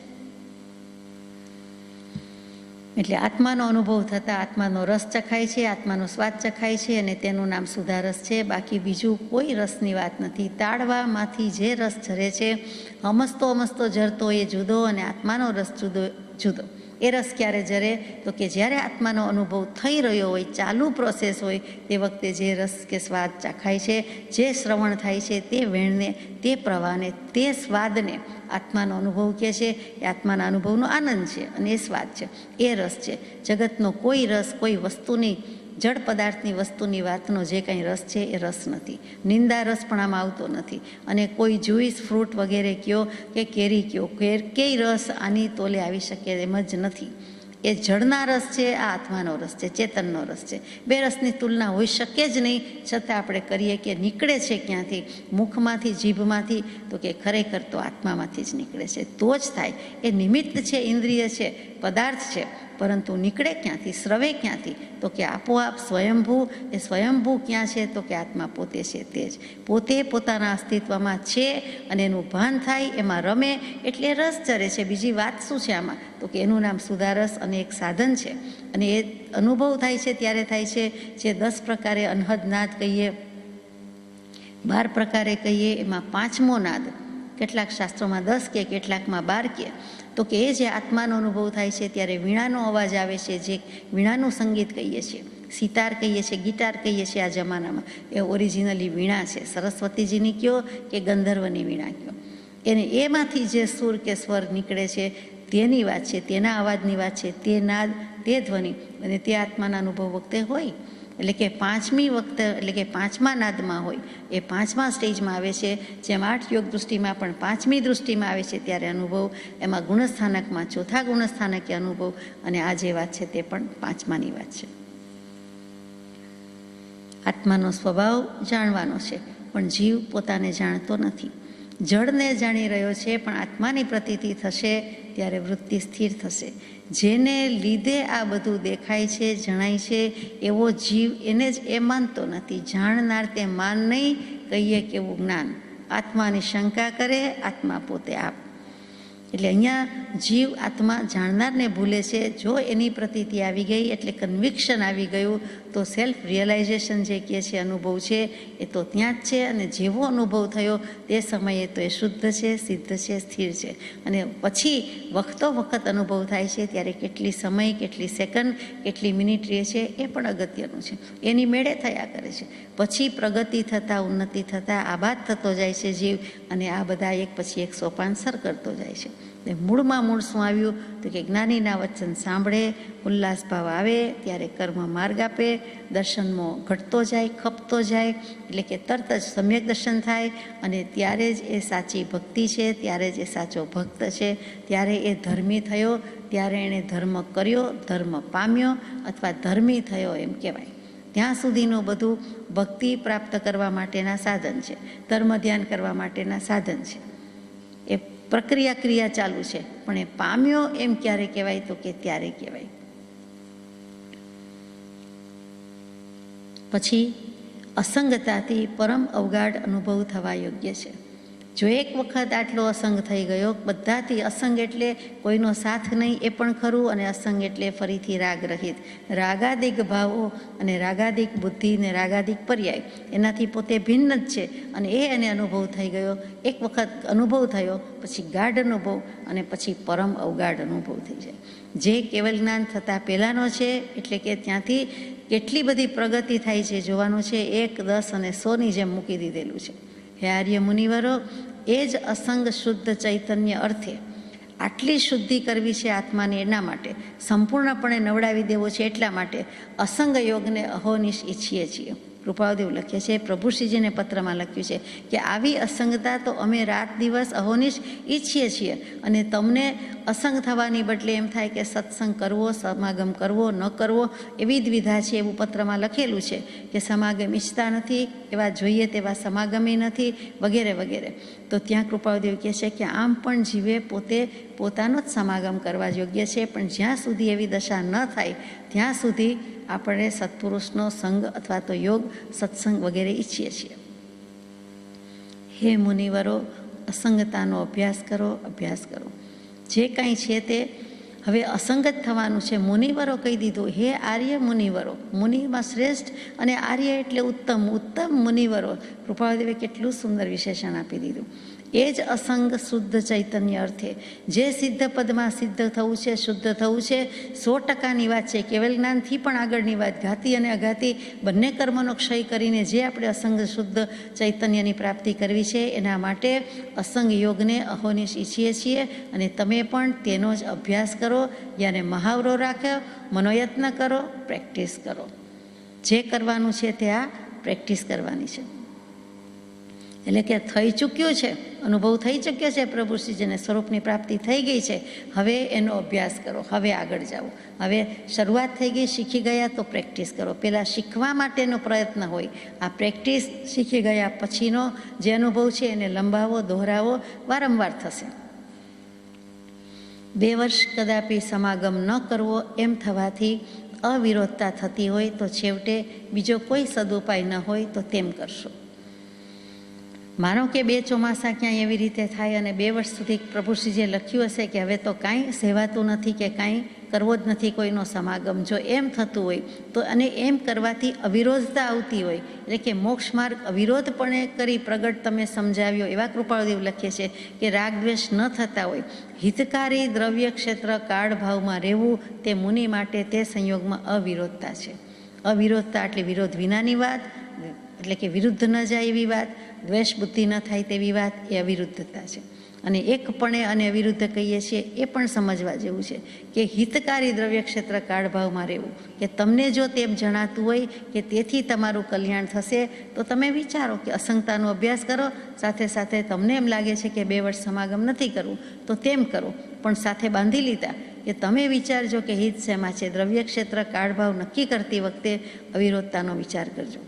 એટલે આત્માનો અનુભવ થતાં આત્માનો રસ ચખાય છે, આત્માનો સ્વાદ ચખાય છે, અને તેનું નામ સુધારસ છે. બાકી બીજું કોઈ રસની વાત નથી. તાળવામાંથી જે રસ ઝરે છે, હમસતો ઝરતો એ જુદો, અને આત્માનો રસ જુદો. એ રસ ક્યારે ઝરે? તો કે જ્યારે આત્માનો અનુભવ થઈ રહ્યો હોય, ચાલુ પ્રોસેસ હોય, તે વખતે જે રસ કે સ્વાદ ચાખાય છે, જે શ્રવણ થાય છે, તે વેણને, તે પ્રવાહને, તે સ્વાદને આત્માનો અનુભવ કહે છે. એ આત્માના અનુભવનો આનંદ છે, અને એ સ્વાદ છે, એ રસ છે. જગતનો કોઈ રસ, કોઈ વસ્તુની, જળ પદાર્થની વસ્તુની વાતનો જે કંઈ રસ છે એ રસ નથી. નિંદા રસ પણ આમાં આવતો નથી. અને કોઈ જ્યુસ, ફ્રૂટ વગેરે કયો, કે કેરી કયો, કેય રસ આની તોલે આવી શકે એમ જ નથી. એ જળના રસ છે, આ આત્માનો રસ છે, ચેતનનો રસ છે. બે રસની તુલના હોઈ શકે જ નહીં. છતાં આપણે કરીએ કે નીકળે છે ક્યાંથી? મુખમાંથી, જીભમાંથી, તો કે ખરેખર તો આત્મામાંથી જ નીકળે છે. તો જ થાય. એ નિમિત્ત છે, ઇન્દ્રિય છે, પદાર્થ છે, પરંતુ નીકળે ક્યાંથી? સ્રવે ક્યાંથી? તો કે આપોઆપ સ્વયંભૂ. એ સ્વયંભૂ ક્યાં છે? તો કે આત્મા પોતે છે. તે જ પોતે પોતાના અસ્તિત્વમાં છે, અને એનું ભાન થાય, એમાં રમે, એટલે રસ ચરે છે. બીજી વાત શું છે આમાં? તો કે એનું નામ સુધારસ, અને એક સાધન છે. અને એ અનુભવ થાય છે ત્યારે થાય છે, જે 10 પ્રકારે અનહદ નાદ કહીએ, 12 પ્રકારે કહીએ, એમાં 5મો નાદ. કેટલાક શાસ્ત્રોમાં 10 કે કેટલાકમાં 12 કે. તો કે એ જે આત્માનો અનુભવ થાય છે ત્યારે વીણાનો અવાજ આવે છે, જે વીણાનું સંગીત કહીએ છીએ, સિતાર કહીએ છીએ, ગિટાર કહીએ છીએ આ જમાનામાં. એ ઓરિજિનલી વીણા છે. સરસ્વતીજીની કયો કે ગંધર્વની વીણા કયો. એને એમાંથી જે સુર કે સ્વર નીકળે છે તેની વાત છે, તેના અવાજની વાત છે, તે નાદ, તે ધ્વનિ, અને તે આત્માના અનુભવ વખતે હોય. એટલે કે પાંચમી વખત એટલે કે પાંચમા નાદમાં હોય એ પાંચમા સ્ટેજમાં આવે છે. જેમ 8 યોગ દૃષ્ટિમાં પણ પાંચમી દૃષ્ટિમાં આવે છે ત્યારે અનુભવ, એમાં ગુણસ્થાનકમાં ચોથા ગુણસ્થાનકે અનુભવ, અને આ જે વાત છે તે પણ પાંચમાની વાત છે. આત્માનો સ્વભાવ જાણવાનો છે, પણ જીવ પોતાને જાણતો નથી. જળને જાણી રહ્યો છે, પણ આત્માની પ્રતીતિ થશે ત્યારે વૃત્તિ સ્થિર થશે. જેને લીધે આ બધું દેખાય છે, જણાય છે, એવો જીવ એને જ એ માનતો નથી. જાણનાર તે માન નહીં, કહીએ કેવું જ્ઞાન. આત્માની શંકા કરે, આત્મા પોતે આપ. એટલે અહીંયા જીવ આત્મા જાણનારને ભૂલે છે. જો એની પ્રતીતિ આવી ગઈ એટલે કન્વિક્શન આવી ગયું તો સેલ્ફ રિયલાઇઝેશન જે કહે છે, અનુભવ છે, એ તો ત્યાં જ છે. અને જેવો અનુભવ થયો તે સમયે તો એ શુદ્ધ છે, સિદ્ધ છે, સ્થિર છે. અને પછી વખતો વખત અનુભવ થાય છે ત્યારે કેટલી સમય, કેટલી સેકન્ડ, કેટલી મિનિટ રહે છે એ પણ અગત્યનું છે. એની મેળે થયા કરે છે. પછી પ્રગતિ થતાં, ઉન્નતિ થતાં આબાદ થતો જાય છે જીવ, અને આ બધા એક પછી એક સોપાન સર કરતો જાય છે. મૂળમાં મૂળ શું આવ્યું તો કે જ્ઞાનીના વચન સાંભળે, ઉલ્લાસ ભાવ આવે ત્યારે કર્મ માર્ગ આપે, દર્શનમાં ઘટતો જાય, ખપતો જાય, એટલે કે તરત જ સમ્યક દર્શન થાય, અને ત્યારે જ એ સાચી ભક્તિ છે, ત્યારે જ એ સાચો ભક્ત છે, ત્યારે એ ધર્મી થયો, ત્યારે એણે ધર્મ કર્યો, ધર્મ પામ્યો, અથવા ધર્મી થયો એમ કહેવાય. ત્યાં સુધીનું બધું ભક્તિ પ્રાપ્ત કરવા માટેના સાધન છે, ધર્મ ધ્યાન કરવા માટેના સાધન છે. એ પ્રક્રિયા ક્રિયા ચાલુ છે, પણ એ પામ્યો એમ ક્યારે કહેવાય તો કે ત્યારે કહેવાય. પછી અસંગતાથી પરમ અવગાઢ અનુભવ થવા યોગ્ય છે. જો એક વખત આટલો અસંગ થઈ ગયો, બધાથી અસંગ એટલે કોઈનો સાથ નહીં એ પણ ખરું, અને અસંગ એટલે ફરીથી રાગ રહિત. રાગાદિક ભાવો અને રાગાદિક બુદ્ધિ ને રાગાદિક પર્યાય એનાથી પોતે ભિન્ન જ છે, અને એને અનુભવ થઈ ગયો. એક વખત અનુભવ થયો, પછી ગાઢ અનુભવ, અને પછી પરમ અવગાઢ અનુભવ થઈ જાય. જે કેવલ જ્ઞાન થતાં પહેલાંનો છે, એટલે કે ત્યાંથી કેટલી બધી પ્રગતિ થાય છે જોવાનું છે. 1, 10 અને 100ની જેમ મૂકી દીધેલું છે. હે આર્ય મુનિવરો, એ જ અસંગ શુદ્ધ ચૈતન્ય અર્થે આટલી શુદ્ધિ કરવી છે આત્માને, એના માટે સંપૂર્ણપણે નવડાવી દેવો છે, એટલા માટે અસંગ યોગને અહોનિશ ઈચ્છીએ છીએ. કૃપાદેવ લખે છે, પ્રભુશ્રીજીને પત્રમાં લખ્યું છે કે આવી અસંગતા તો અમે રાત દિવસ અહોનિશ ઈચ્છીએ છીએ, અને તમને અસંગ થવાની બદલે એમ થાય કે સત્સંગ કરવો, સમાગમ કરવો, ન કરવો એવી દ્વિધા છે, એવું પત્રમાં લખેલું છે કે સમાગમ ઈચ્છતા નથી, એવા જોઈએ તેવા સમાગમી નથી, વગેરે વગેરે. તો ત્યાં કૃપાદેવ કહે છે કે આમ પણ જીવે પોતે પોતાનો જ સમાગમ કરવા યોગ્ય છે, પણ જ્યાં સુધી એવી દશા ન થાય ત્યાં સુધી આપણે સત્પુરુષનો સંગ અથવા તો યોગ, સત્સંગ વગેરે ઈચ્છીએ છીએ. હે મુનિવરો, અસંગતાનો અભ્યાસ કરો, અભ્યાસ કરો. જે કાંઈ છે તે હવે અસંગત થવાનું છે. મુનિવરો કહી દીધું, હે આર્ય મુનિવરો. મુનિમાં શ્રેષ્ઠ અને આર્ય એટલે ઉત્તમ, ઉત્તમ મુનિવરો. કૃપાદેવે કેટલું સુંદર વિશેષણ આપી દીધું. એ જ અસંગ શુદ્ધ ચૈતન્ય અર્થે જે સિદ્ધ પદમાં સિદ્ધ થવું છે, શુદ્ધ થવું છે, 100%ની વાત છે. કેવલ જ્ઞાનથી પણ આગળની વાત. ઘાતી અને અઘાતી બંને કર્મનો ક્ષય કરીને જે આપણે અસંગ શુદ્ધ ચૈતન્યની પ્રાપ્તિ કરવી છે, એના માટે અસંગ યોગને અહોનિશ ઈચ્છીએ છીએ, અને તમે પણ તેનો જ અભ્યાસ કરો, યાને મહાવરો રાખો, મનોયત્ન કરો, પ્રેક્ટિસ કરો. જે કરવાનું છે તે આ પ્રેક્ટિસ કરવાની છે. એટલે કે થઈ ચૂક્યું છે, અનુભવ થઈ ચૂક્યો છે, પ્રભુશ્રીજીને સ્વરૂપની પ્રાપ્તિ થઈ ગઈ છે. હવે એનો અભ્યાસ કરો, હવે આગળ જાઓ. હવે શરૂઆત થઈ ગઈ, શીખી ગયા તો પ્રેક્ટિસ કરો. પહેલાં શીખવા માટેનો પ્રયત્ન હોય. આ પ્રેક્ટિસ શીખી ગયા પછીનો જે અનુભવ છે એને લંબાવો, દોહરાવો, વારંવાર થશે. 2 વર્ષ કદાપી સમાગમ ન કરવો એમ થવાથી અવિરોધતા થતી હોય તો છેવટે બીજો કોઈ સદુપાય ન હોય તો તેમ કરશો. માનો કે 2 ચોમાસા ક્યાંય એવી રીતે થાય અને 2 વર્ષ સુધી પ્રભુશ્રીજીએ લખ્યું હશે કે હવે તો કાંઈ સહેવાતું નથી, કે કાંઈ કરવો જ નથી કોઈનો સમાગમ. જો એમ થતું હોય તો, અને એમ કરવાથી અવિરોધતા આવતી હોય, એટલે કે મોક્ષ માર્ગ અવિરોધપણે કરી પ્રગટ તમે સમજાવ્યો, એવા કૃપાળદેવ લખે છે કે રાગ દ્વેષ ન થતા હોય, હિતકારી દ્રવ્ય ક્ષેત્ર કાળ ભાવમાં રહેવું તે મુનિ માટે તે સંયોગમાં અવિરોધતા છે. અવિરોધતા એટલે વિરોધ વિનાની વાત, એટલે કે વિરુદ્ધ ન જાય એવી વાત, દ્વેષ બુદ્ધિ ન થાય તેવી વાત, એ અવિરુદ્ધતા છે. અને એકપણે અને અવિરુદ્ધ કહીએ છીએ એ પણ સમજવા જેવું છે કે હિતકારી દ્રવ્ય ક્ષેત્ર કાળભાવમાં રહેવું, કે તમને જો તેમ જણાતું હોય કે તેથી તમારું કલ્યાણ થશે તો તમે વિચારો કે અસંગતાનો અભ્યાસ કરો, સાથે સાથે તમને એમ લાગે છે કે 2 વર્ષ સમાગમ નથી કરવું તો તેમ કરો, પણ સાથે બાંધી લીધા કે તમે વિચારજો કે હિત શેમાં છે. દ્રવ્ય ક્ષેત્ર કાળભાવ નક્કી કરતી વખતે અવિરોધતાનો વિચાર કરજો.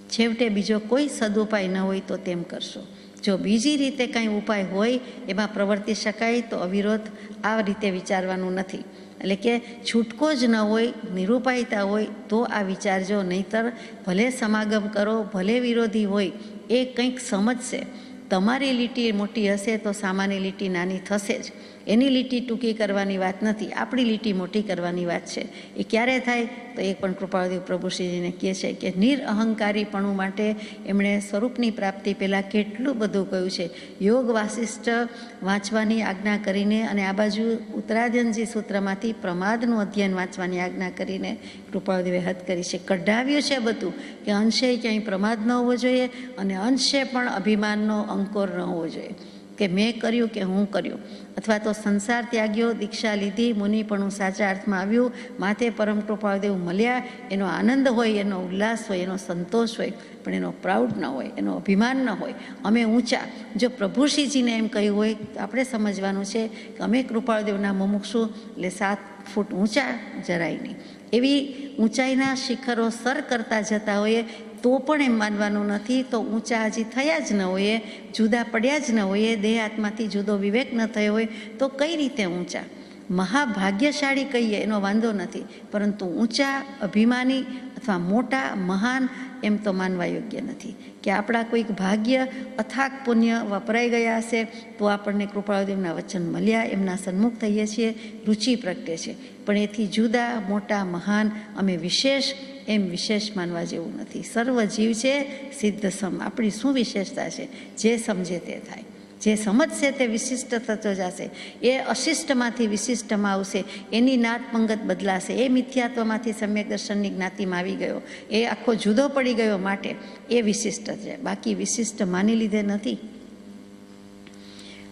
છેવટે બીજો કોઈ સદુપાય ન હોય તો તેમ કરશો. જો બીજી રીતે કંઈ ઉપાય હોય એમાં પ્રવર્તી શકાય તો અવિરોધ આ રીતે વિચારવાનું નથી. એટલે કે છૂટકો જ ન હોય, નિરુપાયતા હોય તો આ વિચારજો, નહીંતર ભલે સમાગમ કરો, ભલે વિરોધી હોય, એ કંઈક સમજશે. તમારી લીટી મોટી હશે તો સામાન્ય લીટી નાની થશે જ. એની લીટી ટૂંકી કરવાની વાત નથી, આપણી લીટી મોટી કરવાની વાત છે. એ ક્યારે થાય તો એ પણ કૃપાળદેવ પ્રભુશ્રીજીને કહે છે કે નિરઅહંકારીપણું માટે એમણે સ્વરૂપની પ્રાપ્તિ પહેલાં કેટલું બધું કહ્યું છે. યોગ વાસિષ્ઠ વાંચવાની આજ્ઞા કરીને અને આ બાજુ ઉત્તરાધ્યનજી સૂત્રમાંથી પ્રમાદનું અધ્યયન વાંચવાની આજ્ઞા કરીને કૃપાળદેવે હદ કરી છે. કઢાવ્યું છે બધું કે અંશે ક્યાંય પ્રમાદ ન હોવો જોઈએ અને અંશે પણ અભિમાનનો અંકોર ન હોવો જોઈએ કે મેં કર્યું કે હું કર્યું, અથવા તો સંસાર ત્યાગ્યો, દીક્ષા લીધી, મુનિપણું સાચા અર્થમાં આવ્યું, માથે પરમ કૃપાળદેવ મળ્યા, એનો આનંદ હોય, એનો ઉલ્લાસ હોય, એનો સંતોષ હોય, પણ એનો પ્રાઉડ ન હોય, એનો અભિમાન ન હોય, અમે ઊંચા. જો પ્રભુશ્રીજીને એમ કહ્યું હોય તો આપણે સમજવાનું છે કે અમે કૃપાળદેવના મુમુક્ષુ એટલે 7 ફૂટ ઊંચા જરાય નહીં. એવી ઊંચાઈના શિખરો સર કરતા જતા હોઈએ તો પણ એમ માનવાનું નથી તો ઊંચા હજી થયા જ ન હોઈએ, જુદા પડ્યા જ ન હોઈએ, દેહ આત્માથી જુદો વિવેક ન થયો હોય તો કઈ રીતે ઊંચા? મહાભાગ્યશાળી કહીએ એનો વાંધો નથી, પરંતુ ઊંચા, અભિમાની અથવા મોટા, મહાન એમ તો માનવા યોગ્ય નથી. કે આપણા કોઈક ભાગ્ય, અથાગ પુણ્ય વપરાઈ ગયા હશે તો આપણને કૃપાળદેવના વચન મળ્યા, એમના સન્મુખ થઈએ છીએ, રુચિ પ્રગટે છે. પણ એથી જુદા, મોટા, મહાન, અમે વિશેષ એમ વિશેષ માનવા જેવું નથી. સર્વ જીવ છે સિદ્ધ સમ. આપણી શું વિશેષતા છે? જે સમજે તે થાય, જે સમજશે તે વિશિષ્ટ થતો જશે, એ અશિષ્ટમાંથી વિશિષ્ટમાં આવશે, એની નાત પંગત બદલાશે, એ મિથ્યાત્વમાંથી સમ્યક દર્શનની જ્ઞાતિમાં આવી ગયો, એ આખો જુદો પડી ગયો, માટે એ વિશિષ્ટ છે. બાકી વિશિષ્ટ માની લીધે નથી.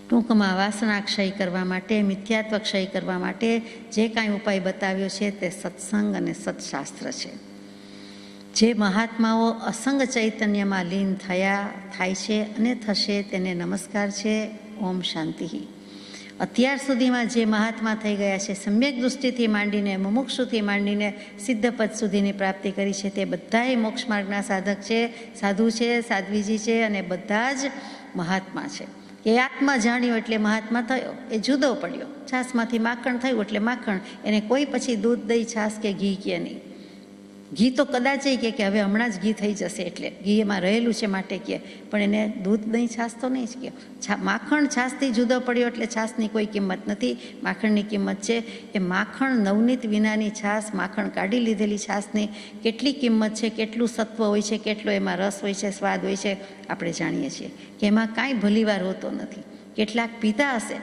ટૂંકમાં વાસના ક્ષય કરવા માટે, મિથ્યાત્વ ક્ષય કરવા માટે જે કાંઈ ઉપાય બતાવ્યો છે તે સત્સંગ અને સત્શાસ્ત્ર છે. જે મહાત્માઓ અસંગ ચૈતન્યમાં લીન થાય છે અને થશે તેને નમસ્કાર છે. ઓમ શાંતિ. અત્યાર સુધીમાં જે મહાત્મા થઈ ગયા છે, સમ્યક દૃષ્ટિથી માંડીને, મુમુક્ષુથી માંડીને સિદ્ધપદ સુધીની પ્રાપ્તિ કરી છે, તે બધાએ મોક્ષ માર્ગના સાધક છે, સાધુ છે, સાધ્વીજી છે, અને બધા જ મહાત્મા છે. એ આત્મા જાણ્યો એટલે મહાત્મા થયો, એ જુદો પડ્યો. છાશમાંથી માખણ થયું એટલે માખણ, એને કોઈ પછી દૂધ, દહીં, છાશ કે ઘી કે નહીં. ઘી તો કદાચ કે હવે હમણાં જ ઘી થઈ જશે એટલે ઘી એમાં રહેલું છે માટે કહે, પણ એને દૂધ, દહીં, છાશ તો નહીં જ કહે. માખણ છાશથી જુદો પડ્યો એટલે છાશની કોઈ કિંમત નથી, માખણની કિંમત છે. એ માખણ નવનીત વિનાની છાશ, માખણ કાઢી લીધેલી છાશની કેટલી કિંમત છે, કેટલું સત્વ હોય છે, કેટલો એમાં રસ હોય છે, સ્વાદ હોય છે, આપણે જાણીએ છીએ કે એમાં કાંઈ ભલીવાર હોતો નથી. કેટલાક પીતા હશે,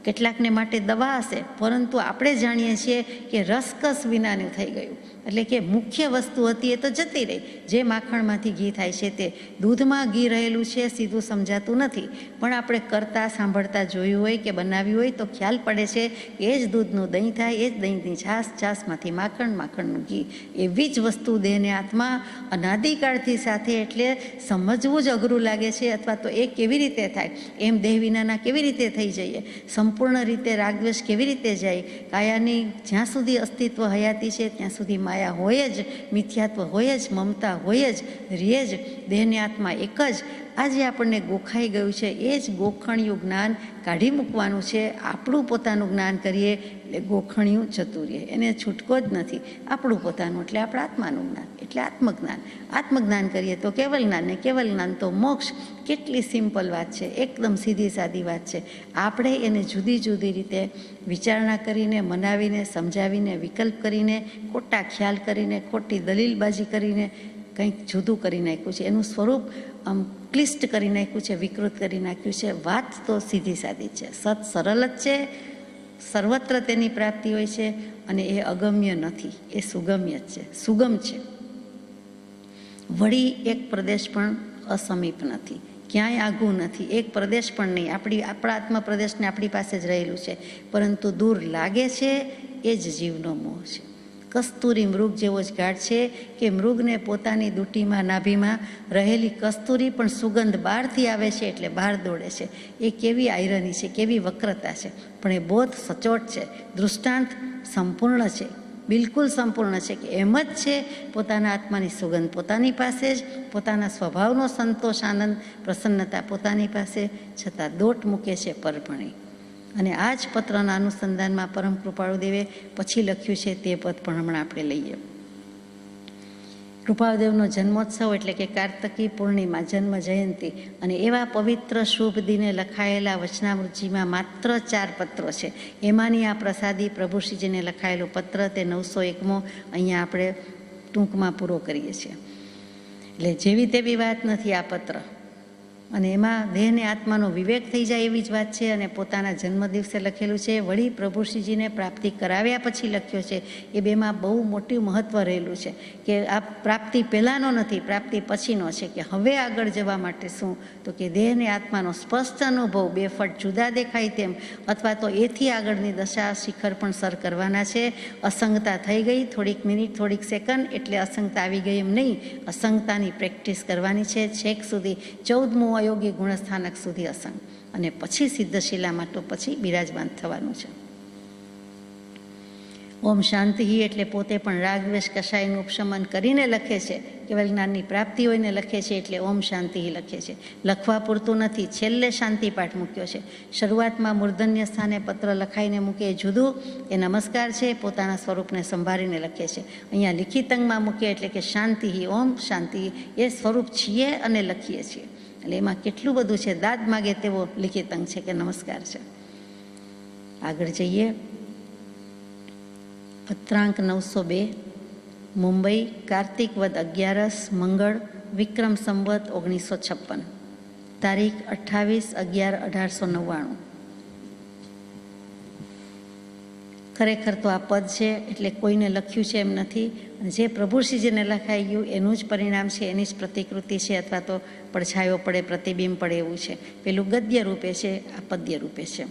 કેટલાકને માટે દવા હશે, પરંતુ આપણે જાણીએ છીએ કે રસકસ વિનાનું થઈ ગયું. એટલે કે મુખ્ય વસ્તુ હતી એ તો જતી રહી. જે માખણમાંથી ઘી થાય છે તે દૂધમાં ઘી રહેલું છે, સીધું સમજાતું નથી, પણ આપણે કરતાં સાંભળતા જોયું હોય કે બનાવ્યું હોય તો ખ્યાલ પડે છે કે એ જ દૂધનું દહીં થાય, એ જ દહીંની છાશ, છાશમાંથી માખણ, માખણનું ઘી. એવી જ વસ્તુ દેહને આત્મા અનાદિકાળથી સાથે, એટલે સમજવું જ અઘરું લાગે છે. અથવા તો એ કેવી રીતે થાય, એમ દેહ વિનાના કેવી રીતે થઈ જઈએ, સંપૂર્ણ રીતે રાગદ્વેષ કેવી રીતે જાય, કાયાની જ્યાં સુધી અસ્તિત્વ હયાતી છે ત્યાં સુધી માયા હોય જ, મિથ્યાત્વ હોય જ, મમતા હોય જ, રીએ જ, દેહને આત્મા એક જ. આજે આપણને ગોખાઈ ગયું છે, એ જ ગોખણિયું જ્ઞાન કાઢી મૂકવાનું છે. આપણું પોતાનું જ્ઞાન કરીએ એટલે ગોખણિયું જતું રહે, એને છૂટકો જ નથી. આપણું પોતાનું એટલે આપણા આત્માનું જ્ઞાન, એટલે આત્મજ્ઞાન. આત્મજ્ઞાન કરીએ તો કેવલ જ્ઞાન, ને કેવલ જ્ઞાન તો મોક્ષ. કેટલી સિમ્પલ વાત છે, એકદમ સીધી સાદી વાત છે. આપણે એને જુદી જુદી રીતે વિચારણા કરીને, મનાવીને, સમજાવીને, વિકલ્પ કરીને, ખોટા ખ્યાલ કરીને, ખોટી દલીલબાજી કરીને કંઈક જુદું કરી નાખ્યું છે. એનું સ્વરૂપ આમ ક્લિષ્ટ કરી નાખ્યું છે, વિકૃત કરી નાખ્યું છે. વાત તો સીધી સાદી છે, સત સરળ જ છે, સર્વત્ર તેની પ્રાપ્તિ હોય છે, અને એ અગમ્ય નથી, એ સુગમ્ય જ છે, સુગમ છે. વળી એક પ્રદેશ પણ અસમીપ નથી, ક્યાંય આઘું નથી, એક પ્રદેશ પણ નહીં. આપણા આત્મપ્રદેશને આપણી પાસે જ રહેલું છે, પરંતુ દૂર લાગે છે એ જ જીવનો મોહ છે. કસ્તુરી મૃગ જેવો જ ગાઢ છે કે મૃગને પોતાની દુટીમાં નાભીમાં રહેલી કસ્તુરી પણ સુગંધ બહારથી આવે છે એટલે બહાર દોડે છે. એ કેવી આયરની છે, કેવી વક્રતા છે! પણ એ બોધ સચોટ છે, દૃષ્ટાંત સંપૂર્ણ છે, બિલકુલ સંપૂર્ણ છે કે એમ જ છે. પોતાના આત્માની સુગંધ પોતાની પાસે જ, પોતાના સ્વભાવનો સંતોષ, આનંદ, પ્રસન્નતા પોતાની પાસે, છતાં દોટ મૂકે છે પરભણી. અને આ જ પત્રના અનુસંધાનમાં પરમ કૃપાળુદેવે પછી લખ્યું છે તે પદ પણ હમણાં આપણે લઈએ. કૃપાળુદેવનો જન્મોત્સવ એટલે કે કાર્તકી પૂર્ણિમા, જન્મ જયંતિ, અને એવા પવિત્ર શુભ દિને લખાયેલા વચનામૃતજીમાં માત્ર 4 પત્રો છે. એમાંની આ પ્રસાદી પ્રભુશ્રીજીને લખાયેલું પત્ર તે 901મો અહીંયા આપણે ટૂંકમાં પૂરો કરીએ છીએ. એટલે જેવી તેવી વાત નથી આ પત્ર, અને એમાં દેહને આત્માનો વિવેક થઈ જાય એવી જ વાત છે. અને પોતાના જન્મદિવસે લખેલું છે, વળી પ્રભુશ્રીજીને પ્રાપ્તિ કરાવ્યા પછી લખ્યો છે. એ બેમાં બહુ મોટું મહત્ત્વ રહેલું છે કે આ પ્રાપ્તિ પહેલાંનો નથી, પ્રાપ્તિ પછીનો છે. કે હવે આગળ જવા માટે શું, તો કે દેહને આત્માનો સ્પષ્ટ અનુભવ 2 ફટ જુદા દેખાય તેમ, અથવા તો એથી આગળની દશા શિખર પણ સર કરવાના છે. અસંગતા થઈ ગઈ, થોડીક મિનિટ, થોડીક સેકન્ડ એટલે અસંગતા આવી ગઈ એમ નહીં, અસંગતાની પ્રેક્ટિસ કરવાની છે છેક સુધી, 14મું અયોગી ગુણસ્થાનક સુધી અસંગ, અને પછી સિદ્ધશિલામાં તો પછી બિરાજમાન થવાનું છે. ઓમ શાંતિ એટલે પોતે પણ રાગદ્વેષ કશાયનું ઉપશમન કરીને લખે છે. કેવલ જ્ઞાનની પ્રાપ્તિ હોઈને લખે છે એટલે ઓમ શાંતિ લખે છે. લખવા પૂરતું નથી, છેલ્લે શાંતિ પાઠ મૂક્યો છે. શરૂઆતમાં મૂર્ધન્ય સ્થાને પત્ર લખાઈને મૂકે એ જુદું, એ નમસ્કાર છે, પોતાના સ્વરૂપને સંભાળીને લખે છે. અહીંયા લિખિત અંગમાં મૂકે એટલે કે શાંતિ, ઓમ શાંતિ એ સ્વરૂપ છીએ અને લખીએ છીએ. એટલે એમાં કેટલું બધું છે, દાદ માગે તેવો લિખિત અંગ છે કે નમસ્કાર છે. આગળ જઈએ. પત્રાંક 902, મુંબઈ, કાર્તિક વદ 11 મંગળ, વિક્રમ સંવત 1956, તારીખ 28/11/1899. ખરેખર તો આ પદ છે એટલે કોઈને લખ્યું છે એમ નથી, અને જે પ્રભુશ્રીજીને લખાઈ ગયું એનું જ પરિણામ છે, એની જ પ્રતિકૃતિ છે, અથવા તો પડછાયો પડે, પ્રતિબિંબ પડે એવું છે. પેલું ગદ્ય રૂપે છે, આ પદ્ય રૂપે છે.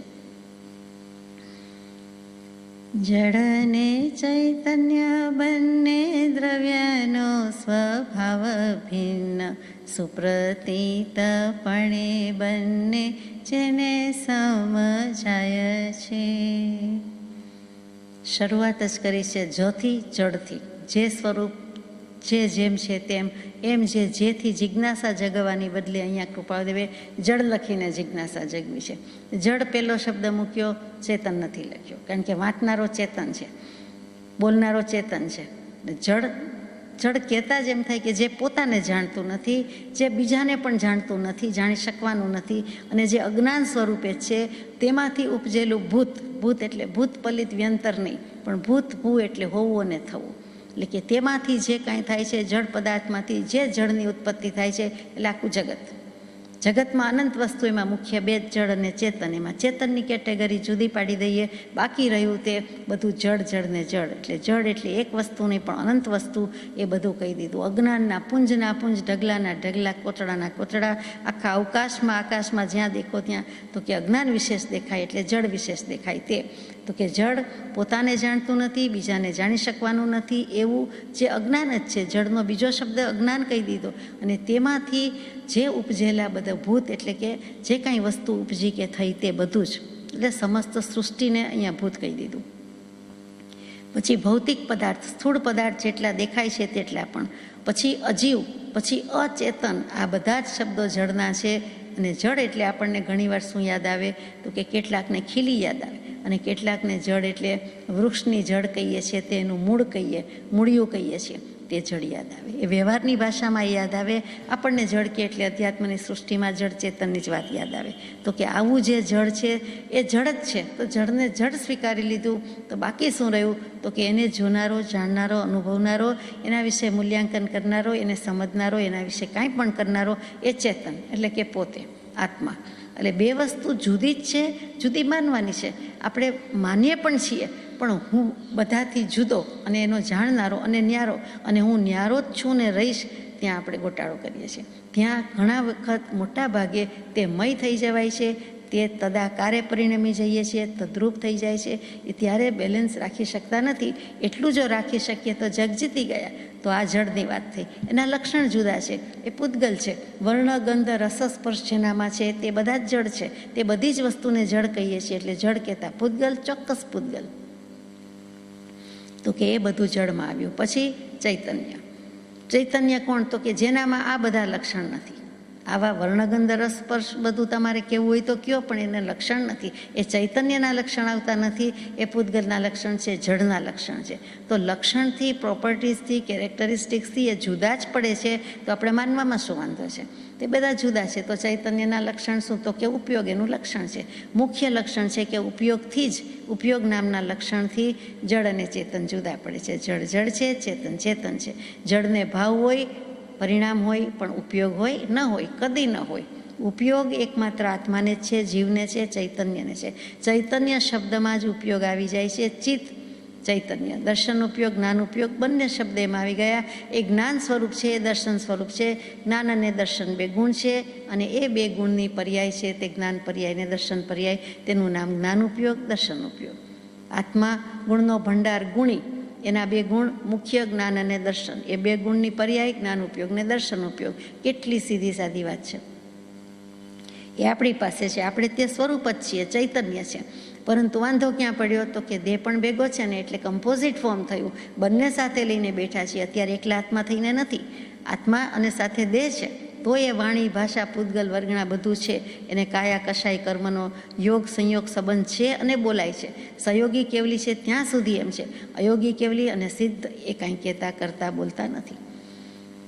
જડને ચૈતન્ય બંને દ્રવ્યનો સ્વભાવ ભિન્ન, સુપ્રતીતપણે બંને જેને સમજાય છે. શરૂઆત જ કરી છે જથી, જડથી. જે સ્વરૂપ જે જેમ છે તેમ, એમ જેથી જિજ્ઞાસા જગવાની બદલે અહીંયા કૃપાળુદેવે જડ લખીને જિજ્ઞાસા જગવી છે. જડ પહેલો શબ્દ મૂક્યો, ચેતન નથી લખ્યો, કારણ કે વાંચનારો ચેતન છે, બોલનારો ચેતન છે. જડ કહેતા જ એમ થાય કે જે પોતાને જાણતું નથી, જે બીજાને પણ જાણતું નથી, જાણી શકવાનું નથી, અને જે અજ્ઞાન સ્વરૂપે છે તેમાંથી ઉપજેલું ભૂત. ભૂત એટલે ભૂત પલિત વ્યંતર નહીં, પણ ભૂત ભૂ એટલે હોવું અને થવું. એટલે કે તેમાંથી જે કાંઈ થાય છે, જળ પદાર્થમાંથી જે જળની ઉત્પત્તિ થાય છે એટલે આખું જગત. જગતમાં અનંત વસ્તુ, એમાં મુખ્ય 2 જળ અને ચેતન. એમાં ચેતનની કેટેગરી જુદી પાડી દઈએ, બાકી રહ્યું તે બધું જળ ને જળ. એટલે જળ એટલે એક વસ્તુ નહીં પણ અનંત વસ્તુ, એ બધું કહી દીધું. અજ્ઞાનના પુંજના પુંજ, ઢગલાના ઢગલા, કોતડાના કોતડા, આખા આકાશમાં જ્યાં દેખો ત્યાં તો કે અજ્ઞાન વિશેષ દેખાય એટલે જળ વિશેષ દેખાય. તે તો કે જળ પોતાને જાણતું નથી, બીજાને જાણી શકવાનું નથી, એવું જે અજ્ઞાન જ છે. જળનો બીજો શબ્દ અજ્ઞાન કહી દીધો. અને તેમાંથી જે ઉપજેલા બધા ભૂત એટલે કે જે કાંઈ વસ્તુ ઉપજી કે થઈ તે બધું જ, એટલે સમસ્ત સૃષ્ટિને અહીંયા ભૂત કહી દીધું. પછી ભૌતિક પદાર્થ, સ્થૂળ પદાર્થ જેટલા દેખાય છે તેટલા પણ, પછી અજીવ, પછી અચેતન, આ બધા જ શબ્દો જળના છે. અને જળ એટલે આપણને ઘણીવાર શું યાદ આવે તો કે કેટલાકને ખીલી યાદ આવે, અને કેટલાકને જળ એટલે વૃક્ષની જળ કહીએ છીએ, તેનું મૂળ કહીએ, મૂળિયું કહીએ છીએ, તે જળ યાદ આવે. એ વ્યવહારની ભાષામાં યાદ આવે. આપણને જળ કે એટલે અધ્યાત્મની સૃષ્ટિમાં જળ ચેતનની જ વાત યાદ આવે. તો કે આવું જે જળ છે એ જળ જ છે, તો જળને જળ સ્વીકારી લીધું, તો બાકી શું રહ્યું તો કે એને જોનારો, જાણનારો, અનુભવનારો, એના વિશે મૂલ્યાંકન કરનારો, એને સમજનારો, એના વિશે કાંઈ પણ કરનારો એ ચેતન એટલે કે પોતે આત્મા. એટલે 2 વસ્તુ જુદી જ છે, જુદી માનવાની છે. આપણે માનીએ પણ છીએ, પણ હું બધાથી જુદો અને એનો જાણનારો અને ન્યારો, અને હું ન્યારો જ છું ને રહીશ ત્યાં આપણે ગોટાળો કરીએ છીએ. ત્યાં ઘણા વખત મોટા ભાગે તે મય થઈ જવાય છે, તે તદાકારે પરિણમી જઈએ છીએ, તદ્રુપ થઈ જાય છે. એ ત્યારે બેલેન્સ રાખી શકતા નથી. એટલું જો રાખી શકીએ તો જગ જીતી ગયા. તો આ જળની વાત થઈ. એના લક્ષણ જુદા છે, એ પૂતગલ છે. વર્ણ, ગંધ, રસ, સ્પર્શ જેનામાં છે તે બધા જ જળ છે. તે બધી જ વસ્તુને જળ કહીએ છીએ, એટલે જળ કહેતા પૂતગલ, ચોક્કસ પૂતગલ. તો કે એ બધું જળમાં આવ્યું. પછી ચૈતન્ય. ચૈતન્ય કોણ? તો કે જેનામાં આ બધા લક્ષણ નથી. આવા વર્ણગંધ રસ સ્પર્શ બધું તમારે કેવું હોય તો કયો, પણ એને લક્ષણ નથી. એ ચૈતન્યના લક્ષણ આવતા નથી, એ પૂતગલના લક્ષણ છે, જળના લક્ષણ છે. તો લક્ષણથી, પ્રોપર્ટીઝથી, કેરેક્ટરિસ્ટિક્સથી એ જુદા જ પડે છે. તો આપણે માનવામાં શું વાંધો છે? તે બધા જુદા છે. તો ચૈતન્યના લક્ષણ શું? તો કે ઉપયોગ એનું લક્ષણ છે. મુખ્ય લક્ષણ છે કે ઉપયોગથી જ, ઉપયોગ નામના લક્ષણથી જળ અને ચેતન જુદા પડે છે. જળ જળ છે, ચેતન ચેતન છે. જળને ભાવ હોય, પરિણામ હોય, પણ ઉપયોગ હોય ન હોય, કદી ન હોય. ઉપયોગ એકમાત્ર આત્માને જ છે, જીવને છે, ચૈતન્યને છે. ચૈતન્ય શબ્દમાં જ ઉપયોગ આવી જાય છે. ચિત્ત ચૈતન્ય, દર્શન ઉપયોગ, જ્ઞાન ઉપયોગ બંને શબ્દ એમાં આવી ગયા. એ જ્ઞાન સ્વરૂપ છે, એ દર્શન સ્વરૂપ છે. જ્ઞાન અને દર્શન બે ગુણ છે, અને એ બે ગુણની પર્યાય છે તે જ્ઞાન પર્યાય ને દર્શન પર્યાય. તેનું નામ જ્ઞાન ઉપયોગ, દર્શન ઉપયોગ. આત્મા ગુણનો ભંડાર, ગુણી, એના બે ગુણ મુખ્ય, જ્ઞાન અને દર્શન. એ બે ગુણની પર્યાય જ્ઞાન ઉપયોગ ને દર્શન ઉપયોગ. કેટલી સીધી સાદી વાત છે. એ આપણી પાસે છે, આપણે તે સ્વરૂપ જ છીએ, ચૈતન્ય છે. પરંતુ વાંધો ક્યાં પડ્યો? તો કે દેહ પણ ભેગો છે ને, એટલે કમ્પોઝિટ ફોર્મ થયું. બંને સાથે લઈને બેઠા છીએ. અત્યારે એકલા આત્મા થઈને નથી, આત્મા અને સાથે દેહ છે. તો એ વાણી, ભાષા, પૂતગલ, વર્ગણા બધું છે. એને કાયા કશાય કર્મનો યોગ સંયોગ સંબંધ છે અને બોલાય છે. સહયોગી કેવલી છે ત્યાં સુધી એમ છે. અયોગી કેવલી અને સિદ્ધ એ કાંઈ કહેતા, કરતા, બોલતા નથી.